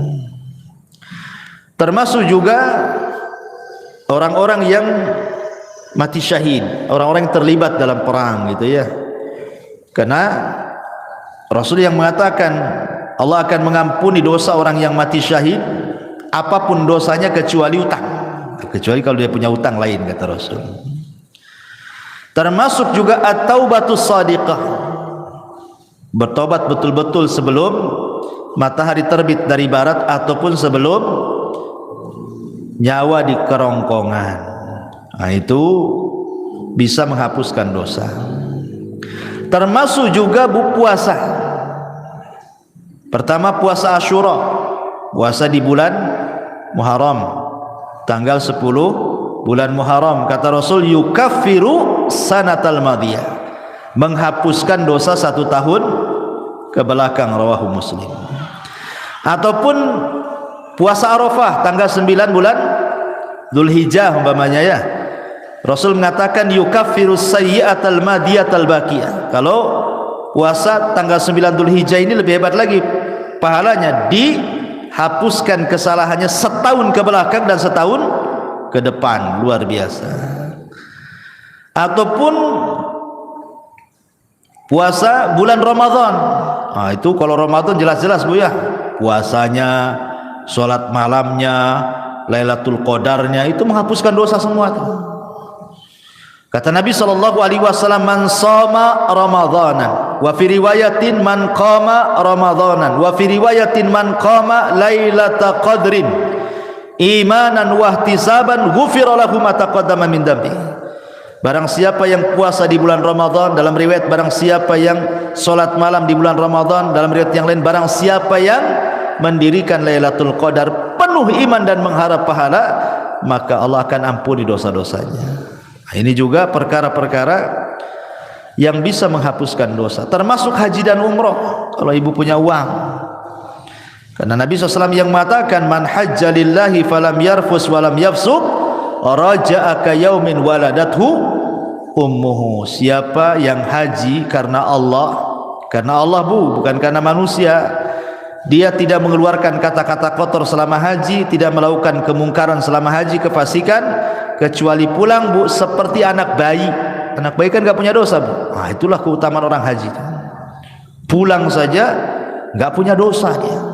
Termasuk juga orang-orang yang mati syahid, orang-orang yang terlibat dalam perang gitu ya. Karena Rasul yang mengatakan Allah akan mengampuni dosa orang yang mati syahid apapun dosanya kecuali utang. Kecuali kalau dia punya utang lain, kata Rasul. Termasuk juga at-taubatus shadiqah, bertobat betul-betul sebelum matahari terbit dari barat ataupun sebelum nyawa di kerongkongan. Nah, itu bisa menghapuskan dosa. Termasuk juga puasa. Pertama puasa Asyura, puasa di bulan Muharram, tanggal 10 bulan Muharram. Kata Rasul, yukaffiru sanatal madiyah, menghapuskan dosa 1 tahun ke belakang. Rawahu Muslim. Ataupun puasa Arafah tanggal 9 bulan Dzulhijjah umpamanya ya. Rasul mengatakan yukaffiru sayyi'atal madiyatal baqiyah. Kalau puasa tanggal 9 Dzulhijjah ini lebih hebat lagi pahalanya, dihapuskan kesalahannya setahun ke belakang dan setahun ke depan. Luar biasa. Ataupun puasa bulan Ramadan. Nah, itu kalau Ramadan jelas-jelas Bu ya, puasanya, sholat malamnya, Lailatul Qadarnya, itu menghapuskan dosa semua tuh. Kata Nabi SAW, man shoma Ramadanan, wa fi riwayatin man qama Ramadanan, wa fi riwayatin man qama Lailatul Qadrin imanan wa ihtisaban ghufira lahu ma taqaddama min dhanbi. Barang siapa yang puasa di bulan Ramadan, dalam riwayat barang siapa yang salat malam di bulan Ramadan, dalam riwayat yang lain barang siapa yang mendirikan Lailatul Qadar penuh iman dan mengharap pahala, maka Allah akan ampuni dosa-dosanya. Nah, ini juga perkara-perkara yang bisa menghapuskan dosa, termasuk haji dan umrah kalau ibu punya uang. Karena Nabi SAW yang mengatakan man hajja lillahi falam yarfus walam yafsuq raja'a ka yaumin waladathu ummuhu. Siapa yang haji karena Allah Bu, bukan karena manusia, dia tidak mengeluarkan kata-kata kotor selama haji, tidak melakukan kemungkaran selama haji, kefasikan, kecuali pulang Bu seperti anak bayi. Anak bayi kan gak punya dosa Bu. Nah, itulah keutamaan orang haji, pulang saja gak punya dosa dia.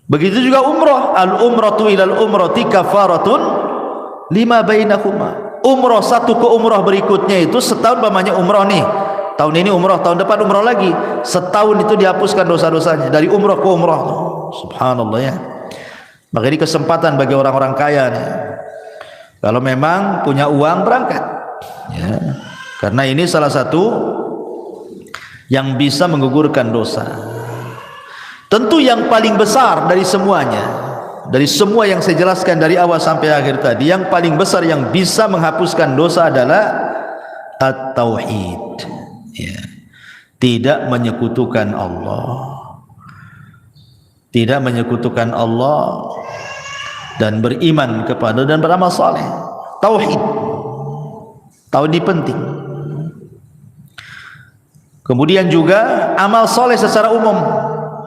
Begitu juga umrah, al-umratu ilal umrati kafaratun lima bainakuma. Umrah satu ke umrah berikutnya itu setahun, pamannya umrah nih, tahun ini umrah, tahun depan umrah lagi, setahun itu dihapuskan dosa-dosanya dari umrah ke umrah. Subhanallah ya. Maka ini kesempatan bagi orang-orang kaya nih, kalau memang punya uang berangkat ya. Karena ini salah satu yang bisa menggugurkan dosa. Tentu yang paling besar dari semuanya, dari semua yang saya jelaskan dari awal sampai akhir tadi, yang paling besar yang bisa menghapuskan dosa adalah at-tauhid ya. Tidak menyekutukan Allah, tidak menyekutukan Allah, dan beriman kepada dan beramal saleh. Tauhid ini penting. Kemudian juga amal saleh secara umum,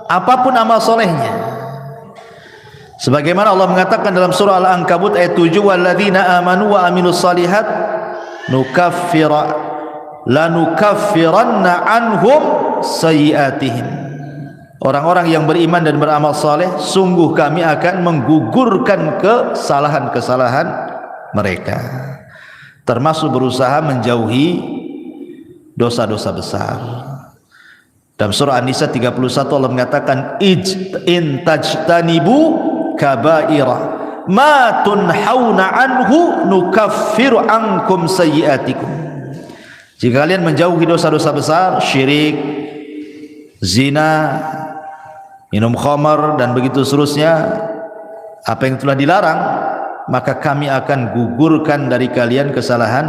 apapun amal solehnya, sebagaimana Allah mengatakan dalam surah Al-Ankabut ayat 7, walladzina amanu wa amilus salihat lanukaffiranna anhum sayyiatihim. Orang-orang yang beriman dan beramal saleh, sungguh kami akan menggugurkan kesalahan-kesalahan mereka, termasuk berusaha menjauhi dosa-dosa besar. Dalam surah An-Nisa 31 Allah mengatakan in tajtanibu kabaira ma tunhauna anhu nukaffiru ankum sayyiatikum. Jika kalian menjauhi dosa-dosa besar, syirik, zina, minum khamar dan begitu seterusnya, apa yang telah dilarang, maka kami akan gugurkan dari kalian kesalahan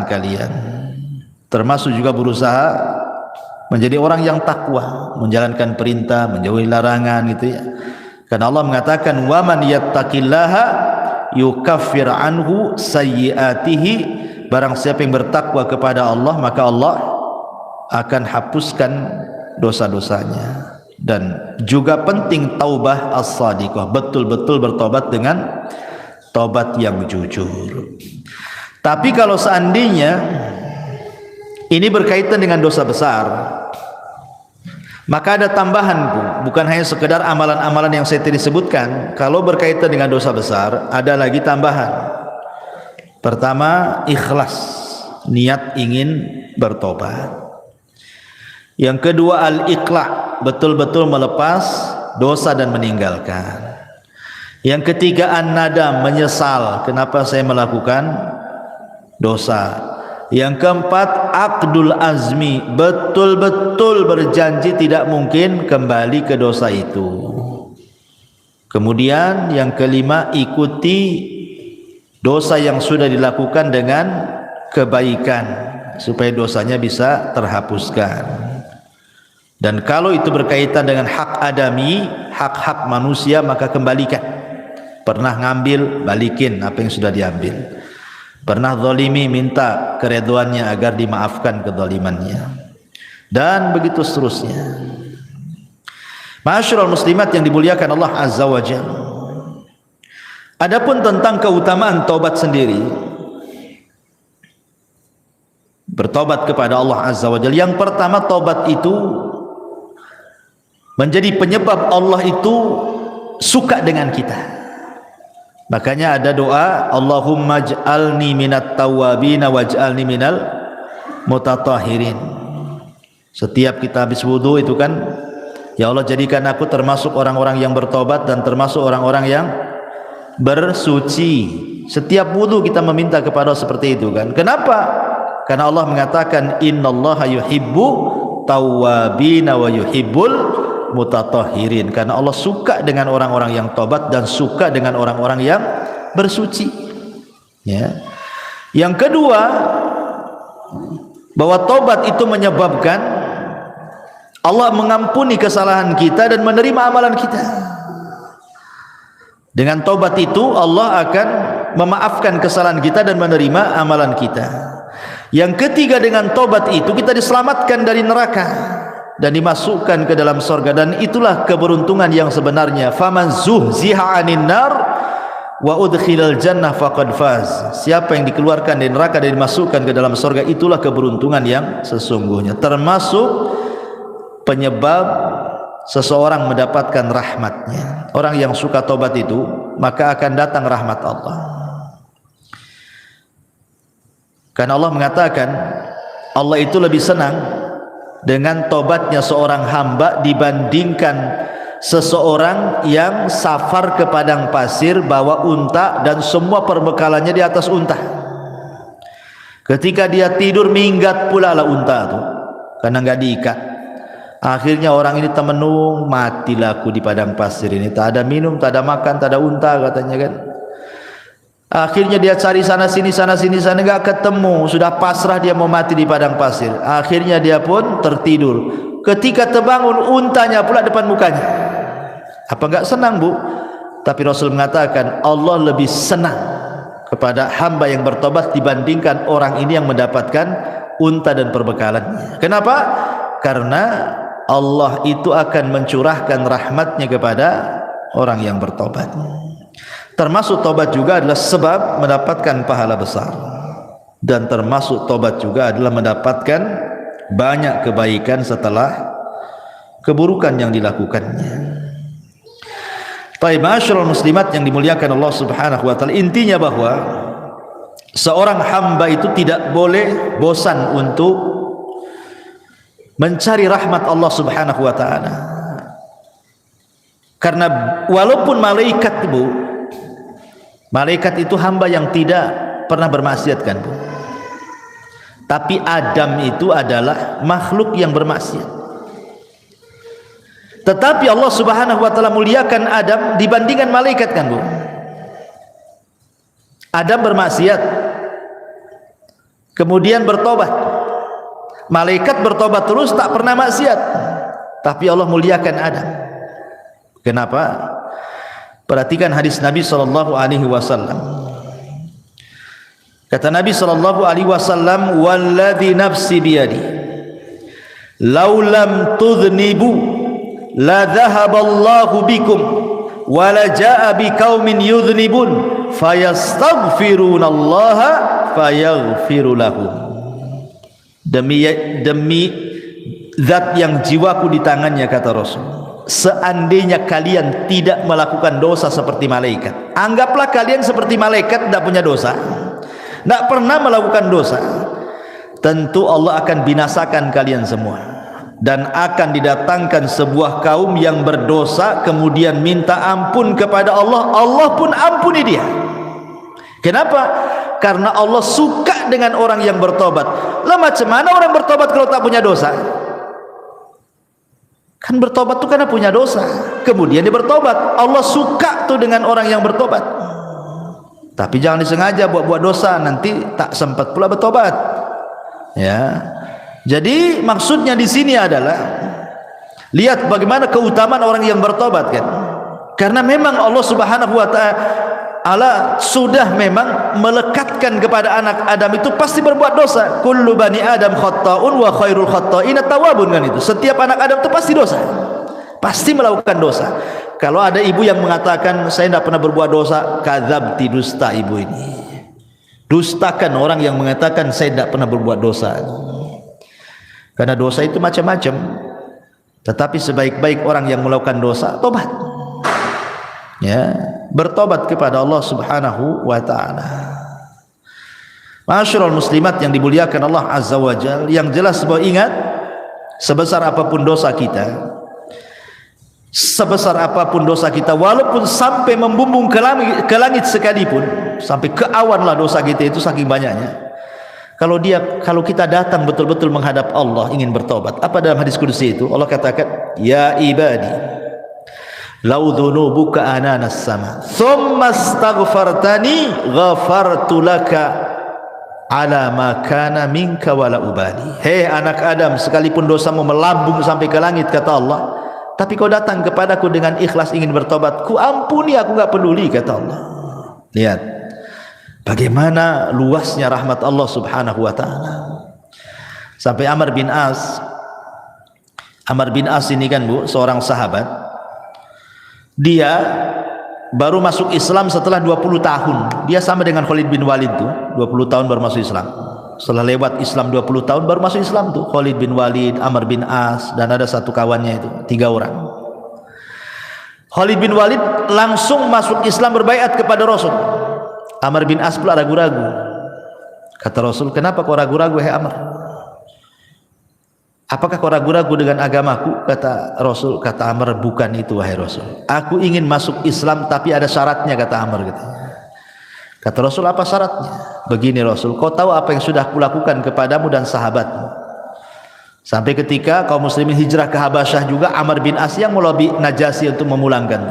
kalian. Termasuk juga berusaha menjadi orang yang takwa, menjalankan perintah, menjauhi larangan gitu ya. Karena Allah mengatakan wa man yattaqillaha yukaffir anhu sayyiatihi, barang siapa yang bertakwa kepada Allah maka Allah akan hapuskan dosa-dosanya. Dan juga penting taubah as-sadiqah, betul-betul bertobat dengan tobat yang jujur. Tapi kalau seandainya ini berkaitan dengan dosa besar, maka ada tambahan, bukan hanya sekedar amalan-amalan yang saya tadi sebutkan. Kalau berkaitan dengan dosa besar, ada lagi tambahan. Pertama, ikhlas, niat ingin bertobat. Yang kedua, al-iqla', betul-betul melepas dosa dan meninggalkan. Yang ketiga, an-nadam, menyesal, kenapa saya melakukan dosa. Yang keempat, aqdul azmi, betul-betul berjanji tidak mungkin kembali ke dosa itu. Kemudian yang kelima, ikuti dosa yang sudah dilakukan dengan kebaikan supaya dosanya bisa terhapuskan. Dan kalau itu berkaitan dengan hak adami, hak-hak manusia, maka kembalikan. Pernah ngambil, balikin apa yang sudah diambil. Pernah zalimi, minta keredoannya agar dimaafkan kezalimannya, dan begitu seterusnya. Ma'asyiral muslimat yang dimuliakan Allah Azza wa Jalla, adapun tentang keutamaan taubat sendiri, bertobat kepada Allah Azza wa Jalla, yang pertama, taubat itu menjadi penyebab Allah itu suka dengan kita. Makanya ada doa, Allahumma ij'alni minat tawwabin waj'alni minal mutatahhirin. Setiap kita habis wudu itu kan, ya Allah jadikan aku termasuk orang-orang yang bertobat dan termasuk orang-orang yang bersuci. Setiap wudu kita meminta kepada Allah seperti itu kan. Kenapa? Karena Allah mengatakan innallaha yuhibbu tawwabin wa yuhibbul mutatahhirin, karena Allah suka dengan orang-orang yang tobat dan suka dengan orang-orang yang bersuci. Ya. Yang kedua, bahwa tobat itu menyebabkan Allah mengampuni kesalahan kita dan menerima amalan kita. Dengan tobat itu Allah akan memaafkan kesalahan kita dan menerima amalan kita. Yang ketiga, dengan tobat itu kita diselamatkan dari neraka dan dimasukkan ke dalam surga, dan itulah keberuntungan yang sebenarnya. Faman zuhziha 'anil nar wa udkhilal jannah faqad faz. Siapa yang dikeluarkan dari neraka dan dimasukkan ke dalam surga, itulah keberuntungan yang sesungguhnya. Termasuk penyebab seseorang mendapatkan rahmatnya. Orang yang suka tobat itu, maka akan datang rahmat Allah. Karena Allah mengatakan Allah itu lebih senang dengan tobatnya seorang hamba dibandingkan seseorang yang safar ke padang pasir bawa unta dan semua perbekalannya di atas unta. Ketika dia tidur, minggat pula lah unta itu karena nggak diikat. Akhirnya orang ini temenung, matilah aku di padang pasir ini, tak ada minum, tak ada makan, tak ada unta katanya kan. Akhirnya dia cari sana sini enggak ketemu, sudah pasrah dia mau mati di padang pasir. Akhirnya dia pun tertidur. Ketika terbangun, untanya pula depan mukanya. Apa enggak senang, Bu? Tapi Rasul mengatakan Allah lebih senang kepada hamba yang bertobat dibandingkan orang ini yang mendapatkan unta dan perbekalannya. Kenapa? Karena Allah itu akan mencurahkan rahmatnya kepada orang yang bertobat. Termasuk tobat juga adalah sebab mendapatkan pahala besar, dan termasuk tobat juga adalah mendapatkan banyak kebaikan setelah keburukan yang dilakukannya. Baik, ma'asyiral muslimat yang dimuliakan Allah Subhanahu wa taala, intinya bahwa seorang hamba itu tidak boleh bosan untuk mencari rahmat Allah Subhanahu wa taala. Karena walaupun malaikat, Bu, malaikat itu hamba yang tidak pernah bermaksiat kan, Bu. Tapi Adam itu adalah makhluk yang bermaksiat. Tetapi Allah Subhanahu wa taala muliakan Adam dibandingkan malaikat kan, Bu. Adam bermaksiat, kemudian bertobat. Malaikat bertobat terus, tak pernah maksiat. Tapi Allah muliakan Adam. Kenapa? Perhatikan hadis Nabi sallallahu alaihi wasallam. Kata Nabi sallallahu alaihi wasallam, "Walladzi nafsi biyadi, law lam tudhnibu la dhahaballahu bikum wa la jaa biqaumin yudhnibun fayastaghfirunallaha fayaghfiru lahum." Demi zat yang jiwaku di tangannya, kata Rasul, seandainya kalian tidak melakukan dosa seperti malaikat, anggaplah kalian seperti malaikat, tidak punya dosa, tidak pernah melakukan dosa, tentu Allah akan binasakan kalian semua, dan akan didatangkan sebuah kaum yang berdosa kemudian minta ampun kepada Allah, Allah pun ampuni dia. Kenapa? Karena Allah suka dengan orang yang bertobat. Lah macam mana orang bertobat kalau tak punya dosa? Kan bertobat tu karena punya dosa, kemudian dia bertobat. Allah suka tu dengan orang yang bertobat. Tapi jangan disengaja buat dosa, nanti tak sempat pula bertobat. Ya. Jadi maksudnya di sini adalah lihat bagaimana keutamaan orang yang bertobat kan. Karena memang Allah Subhanahu wa taala sudah memang melekatkan kepada anak Adam itu pasti berbuat dosa. Kullu bani Adam khata'un wa khairul khata'in at-tawwabun, kan itu. Setiap anak Adam itu pasti dosa. Pasti melakukan dosa. Kalau ada ibu yang mengatakan saya tidak pernah berbuat dosa, kadzabti, dusta ibu ini. Dustakan orang yang mengatakan saya tidak pernah berbuat dosa. Karena dosa itu macam-macam. Tetapi sebaik-baik orang yang melakukan dosa, tobat. Ya, bertobat kepada Allah Subhanahu wa taala. Ma'asyiral muslimat yang dimuliakan Allah Azza wa Jalla, yang jelas bahwa ingat, sebesar apapun dosa kita, sebesar apapun dosa kita, walaupun sampai membumbung ke langit sekalipun, sampai ke awan lah dosa kita itu saking banyaknya. Kalau kita datang betul-betul menghadap Allah ingin bertobat, apa dalam hadis qudsi itu? Allah katakan, "Ya ibadi, lau dhunubuka ananas sama, thumma astaghfartani ghafartu laka ala ma kana minka wala ubali." Hei anak Adam, sekalipun dosamu melambung sampai ke langit, kata Allah, tapi kau datang kepadaku dengan ikhlas ingin bertobat, ku ampuni, aku enggak peduli, kata Allah. Lihat bagaimana luasnya rahmat Allah Subhanahu wa taala. Sampai Amr bin As ini kan Bu, seorang sahabat, dia baru masuk Islam setelah 20 tahun. Dia sama dengan Khalid bin Walid tuh, 20 tahun baru masuk Islam. Setelah lewat Islam 20 tahun baru masuk Islam tuh, Khalid bin Walid, Amr bin As, dan ada satu kawannya itu, 3 orang. Khalid bin Walid langsung masuk Islam, berbaiat kepada Rasul. Amr bin As pula ragu-ragu. Kata Rasul, "Kenapa kau ragu-ragu, hai Amr? Apakah kau ragu-ragu dengan agamaku?" Kata Rasul, kata Amr, "Bukan itu wahai Rasul. Aku ingin masuk Islam tapi ada syaratnya," kata Amr gitu. Kata Rasul, "Apa syaratnya?" "Begini Rasul, kau tahu apa yang sudah kulakukan kepadamu dan sahabatmu. Sampai ketika kaum muslimin hijrah ke Habasyah juga, Amr bin As yang melobi Najasyi untuk memulangkan.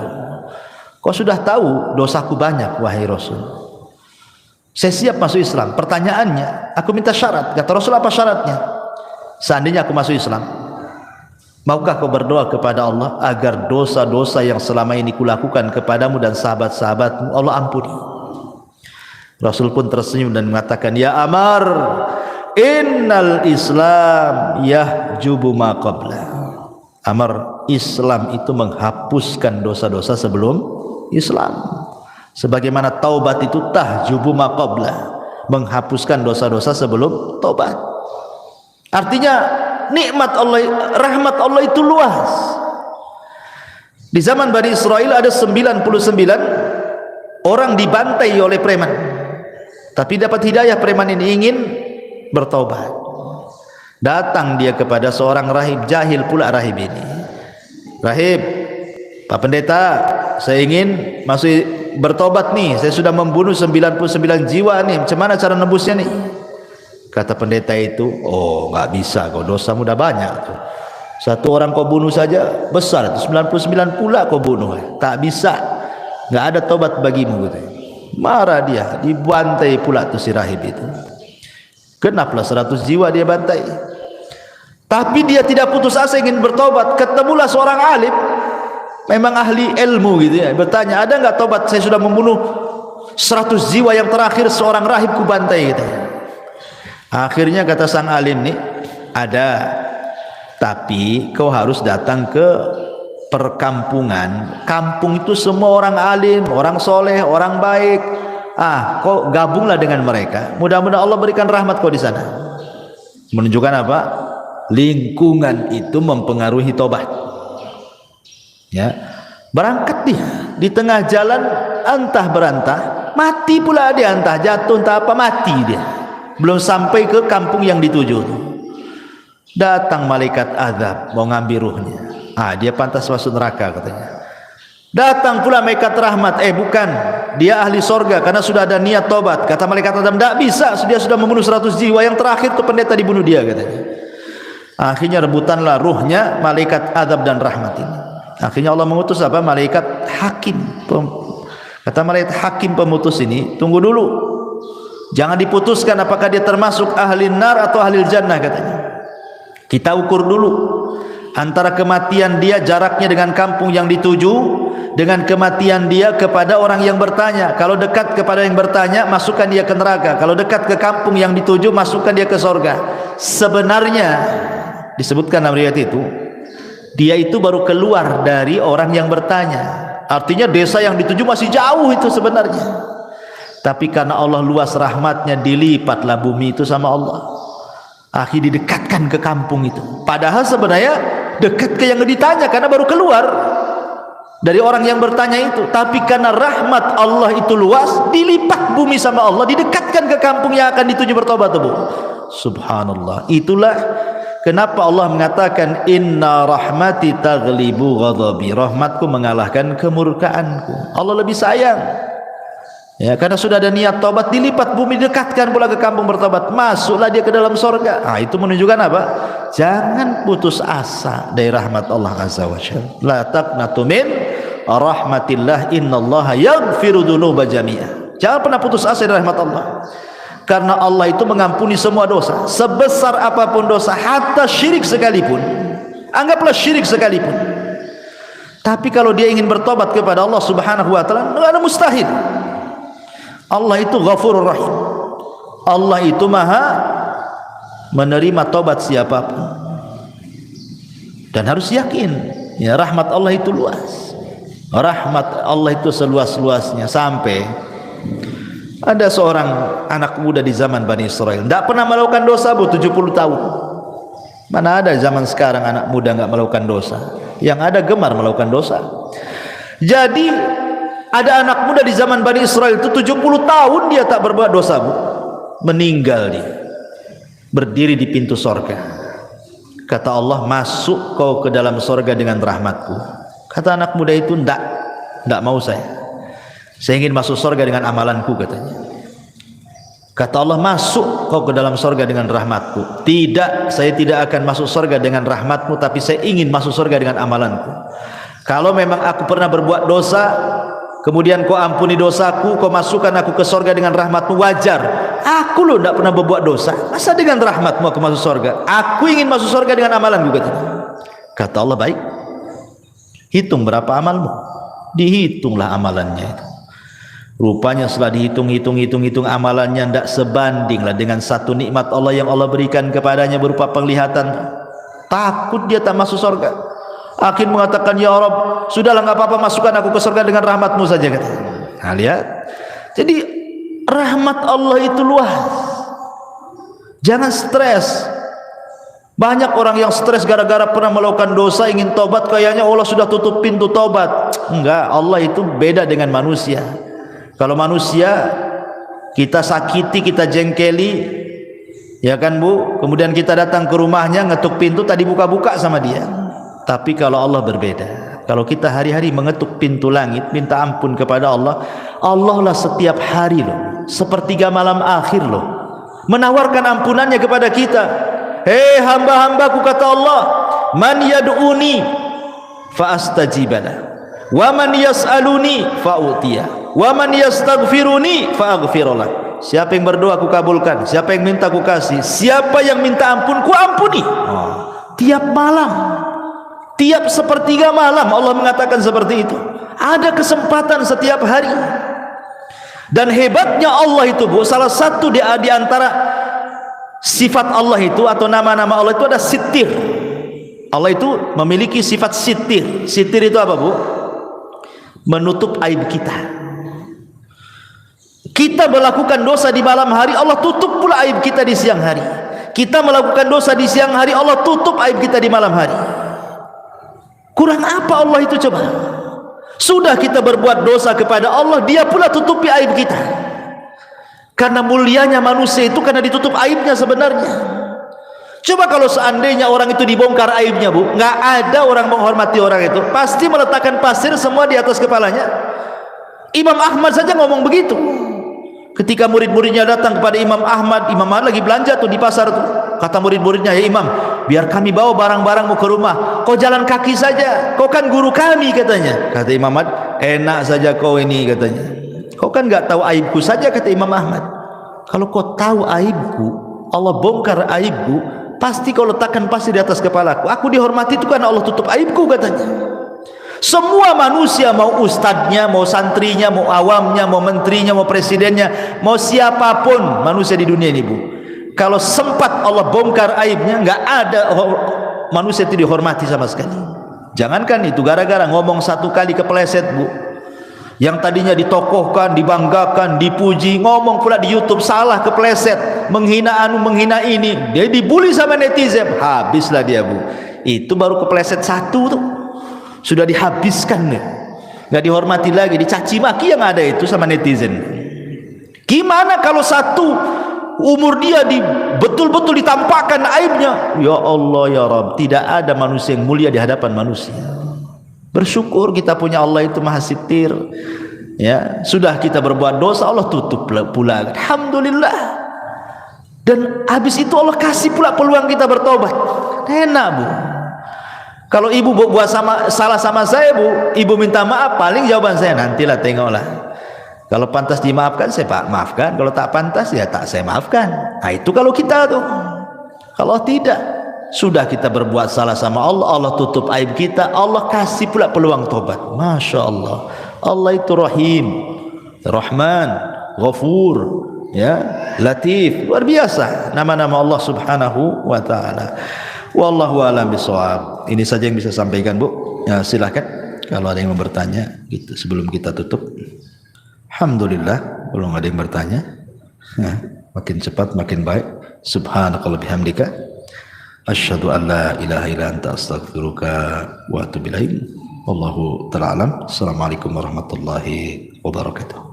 Kau sudah tahu dosaku banyak wahai Rasul. Saya siap masuk Islam. Pertanyaannya, aku minta syarat." Kata Rasul, "Apa syaratnya?" "Seandainya aku masuk Islam, maukah kau berdoa kepada Allah agar dosa-dosa yang selama ini kulakukan kepadamu dan sahabat-sahabatmu Allah ampuni?" Rasul pun tersenyum dan mengatakan, "Ya Amr, innal Islam yahjubu ma qabla." Amr, Islam itu menghapuskan dosa-dosa sebelum Islam. Sebagaimana taubat itu tahjubu ma qabla, menghapuskan dosa-dosa sebelum taubat. Artinya nikmat Allah, rahmat Allah itu luas. Di zaman Bani Israel ada 99 orang dibantai oleh preman, tapi dapat hidayah. Preman ini ingin bertaubat. Datang dia kepada seorang rahib, jahil pula rahib ini. "Rahib, Pak Pendeta, saya ingin masuk bertobat nih. Saya sudah membunuh 99 jiwa nih. Macam mana cara nebusnya nih?" Kata pendeta itu, "Oh, nggak bisa, kau dosamu udah banyak tuh. Satu orang kau bunuh saja besar, 99 pula kau bunuh. Tak bisa, nggak ada tobat bagimu," gitu. Marah dia, dibantai pula tuh si rahib itu. Genaplah 100 jiwa dia bantai. Tapi dia tidak putus asa ingin bertobat. Ketemulah seorang alim memang ahli ilmu gitu ya, bertanya, ada nggak tobat, saya sudah membunuh 100 jiwa, yang terakhir seorang rahib ku bantai gitu. Akhirnya kata sang alim nih, ada, tapi kau harus datang ke perkampungan. Kampung itu semua orang alim, orang soleh, orang baik. Kau gabunglah dengan mereka. Mudah-mudahan Allah berikan rahmat kau di sana. Menunjukkan apa? Lingkungan itu mempengaruhi tobat. Ya, berangkat dia di tengah jalan, entah berantah, mati pula dia, entah jatuh, entah apa, mati dia. Belum sampai ke kampung yang dituju. Datang malaikat azab mau ngambil ruhnya. Dia pantas masuk neraka katanya. Datang pula malaikat rahmat, bukan, dia ahli sorga karena sudah ada niat tobat. Kata malaikat azab, tidak bisa, dia sudah membunuh 100 jiwa, yang terakhir itu pendeta dibunuh dia katanya. Akhirnya rebutanlah ruhnya malaikat azab dan rahmat ini. Akhirnya Allah mengutus apa? Malaikat hakim. Kata malaikat hakim pemutus ini, tunggu dulu, jangan diputuskan apakah dia termasuk ahli nar atau ahli jannah katanya. Kita ukur dulu antara kematian dia, jaraknya dengan kampung yang dituju, dengan kematian dia kepada orang yang bertanya. Kalau dekat kepada yang bertanya, masukkan dia ke neraka. Kalau dekat ke kampung yang dituju, masukkan dia ke sorga. Sebenarnya disebutkan dalam riwayat itu, dia itu baru keluar dari orang yang bertanya. Artinya desa yang dituju masih jauh itu sebenarnya. Tapi karena Allah luas rahmatnya, dilipatlah bumi itu sama Allah. Akhirnya didekatkan ke kampung itu. Padahal sebenarnya dekat ke yang ditanya karena baru keluar dari orang yang bertanya itu. Tapi karena rahmat Allah itu luas, dilipat bumi sama Allah, didekatkan ke kampung yang akan dituju bertobat. Subhanallah. Itulah kenapa Allah mengatakan inna rahmati taghlibu ghadabi, rahmatku mengalahkan kemurkaanku. Allah lebih sayang. Ya, karena sudah ada niat tobat, dilipat bumi, dekatkan pula ke kampung bertobat, masuklah dia ke dalam sorga. Itu menunjukkan apa? Jangan putus asa dari rahmat Allah Azza wa Jalla. La taqnatu min rahmatillah, innallaha yaghfiru dzunuba jami'a. Jangan pernah putus asa dari rahmat Allah. Karena Allah itu mengampuni semua dosa, sebesar apapun dosa, hatta syirik sekalipun. Anggaplah syirik sekalipun. Tapi kalau dia ingin bertobat kepada Allah Subhanahu wa taala, enggak ada mustahil. Allah itu Ghafurur Rahim. Allah itu Maha menerima tobat siapapun. Dan harus yakin, ya, rahmat Allah itu luas. Rahmat Allah itu seluas-luasnya, sampai ada seorang anak muda di zaman Bani Israel tidak pernah melakukan dosa 70 tahun. Mana ada zaman sekarang anak muda enggak melakukan dosa? Yang ada gemar melakukan dosa. Jadi ada anak muda di zaman Bani Israel itu 70 tahun dia tak berbuat dosa, meninggal dia, berdiri di pintu sorga. Kata Allah, masuk kau ke dalam sorga dengan rahmatku. Kata anak muda itu, tidak mau saya ingin masuk sorga dengan amalanku katanya. Kata Allah, masuk kau ke dalam sorga dengan rahmatku. Tidak, saya tidak akan masuk sorga dengan rahmatmu, tapi saya ingin masuk sorga dengan amalanku. Kalau memang aku pernah berbuat dosa, kemudian kau ampuni dosaku, kau masukkan aku ke sorga dengan rahmatmu, wajar. Aku loh tidak pernah berbuat dosa, masa dengan rahmatmu aku masuk sorga? Aku ingin masuk sorga dengan amalanku katanya. Kata Allah, baik, hitung berapa amalmu. Dihitunglah amalannya itu. Rupanya setelah dihitung amalannya tidak sebandinglah dengan satu nikmat Allah yang Allah berikan kepadanya berupa penglihatan. Takut dia tak masuk sorga. Akhir mengatakan, ya Rabb, sudahlah, enggak apa-apa, masukkan aku ke surga dengan rahmatmu saja katanya. Nah, lihat. Jadi rahmat Allah itu luas. Jangan stres. Banyak orang yang stres gara-gara pernah melakukan dosa, ingin tobat, kayaknya Allah sudah tutup pintu tobat. Enggak, Allah itu beda dengan manusia. Kalau manusia kita sakiti, kita jengkeli, ya kan Bu, kemudian kita datang ke rumahnya, ngetuk pintu, tadi buka-buka sama dia. Tapi kalau Allah berbeda. Kalau kita hari-hari mengetuk pintu langit, minta ampun kepada Allah, Allah lah setiap hari loh, sepertiga malam akhir loh, menawarkan ampunannya kepada kita. Hei hamba-hambaku, kata Allah, man yad'uni fa astajibala, wa man yas'aluni fa utiya, wa man yastaghfiruni fa aghfirullah. Siapa yang berdoa aku kabulkan, siapa yang minta aku kasih, siapa yang minta ampun ku ampuni. Tiap malam, Tiap sepertiga malam Allah mengatakan seperti itu. Ada kesempatan setiap hari. Dan hebatnya Allah itu, Bu, salah satu di antara sifat Allah itu atau nama-nama Allah itu ada sitir. Allah itu memiliki sifat sitir. Sitir itu apa, Bu? Menutup aib kita. Kita melakukan dosa di malam hari, Allah tutup pula aib kita di siang hari. Kita melakukan dosa di siang hari, Allah tutup aib kita di malam hari. Kurang apa Allah itu coba? Sudah kita berbuat dosa kepada Allah, Dia pula tutupi aib kita. Karena mulianya manusia itu karena ditutup aibnya sebenarnya. Coba kalau seandainya orang itu dibongkar aibnya, Bu, nggak ada orang menghormati orang itu, pasti meletakkan pasir semua di atas kepalanya. Imam Ahmad saja ngomong begitu. Ketika murid-muridnya datang kepada Imam Ahmad lagi belanja tuh di pasar tuh. Kata murid-muridnya, "Ya Imam, biar kami bawa barang-barangmu ke rumah. Kau jalan kaki saja. Kau kan guru kami," katanya. Kata Imam Ahmad, "Enak saja kau ini," katanya. "Kau kan nggak tahu aibku saja," kata Imam Ahmad. "Kalau kau tahu aibku, Allah bongkar aibku, pasti kau letakkan pasir di atas kepalaku. Aku dihormati itu karena Allah tutup aibku," katanya. Semua manusia, mau ustadznya, mau santrinya, mau awamnya, mau menterinya, mau presidennya, mau siapapun manusia di dunia ini, Bu, kalau sempat Allah bongkar aibnya, nggak ada manusia itu dihormati sama sekali. Jangankan itu, gara-gara ngomong satu kali kepleset, Bu, yang tadinya ditokohkan, dibanggakan, dipuji, ngomong pula di YouTube salah, kepleset, menghina menghina ini, dia dibully sama netizen, habislah dia, Bu. Itu baru kepleset satu tuh, sudah dihabiskan nih, nggak dihormati lagi, dicaci maki yang ada itu sama netizen. Gimana kalau satu umur dia betul-betul ditampakkan aibnya? Ya Allah ya Rabb, tidak ada manusia yang mulia di hadapan manusia. Bersyukur kita punya Allah itu maha sitir. Ya, sudah kita berbuat dosa, Allah tutup pula. Alhamdulillah. Dan habis itu Allah kasih pula peluang kita bertobat. Enak, Bu. Kalau ibu buat salah sama saya, Bu, ibu minta maaf, paling jawaban saya, nantilah, tengoklah. Kalau pantas dimaafkan, saya maafkan. Kalau tak pantas, ya tak saya maafkan. Nah, itu kalau kita tuh. Kalau tidak, sudah kita berbuat salah sama Allah, Allah tutup aib kita, Allah kasih pula peluang tobat. Masya Allah. Allah itu Rahim, Rahman, Ghafur, ya, Latif. Luar biasa nama-nama Allah Subhanahu wa ta'ala. Wallahu a'lam bishawab. Ini saja yang bisa sampaikan, Bu. Ya, silakan kalau ada yang mau bertanya gitu sebelum kita tutup. Alhamdulillah belum ada yang bertanya. Nah, makin cepat makin baik. Subhanakallahumma bihamdika asyhadu an la ilaha illa anta astaghfiruka wa atubu ilaik. Wallahu ta'ala alam. Assalamualaikum warahmatullahi wabarakatuh.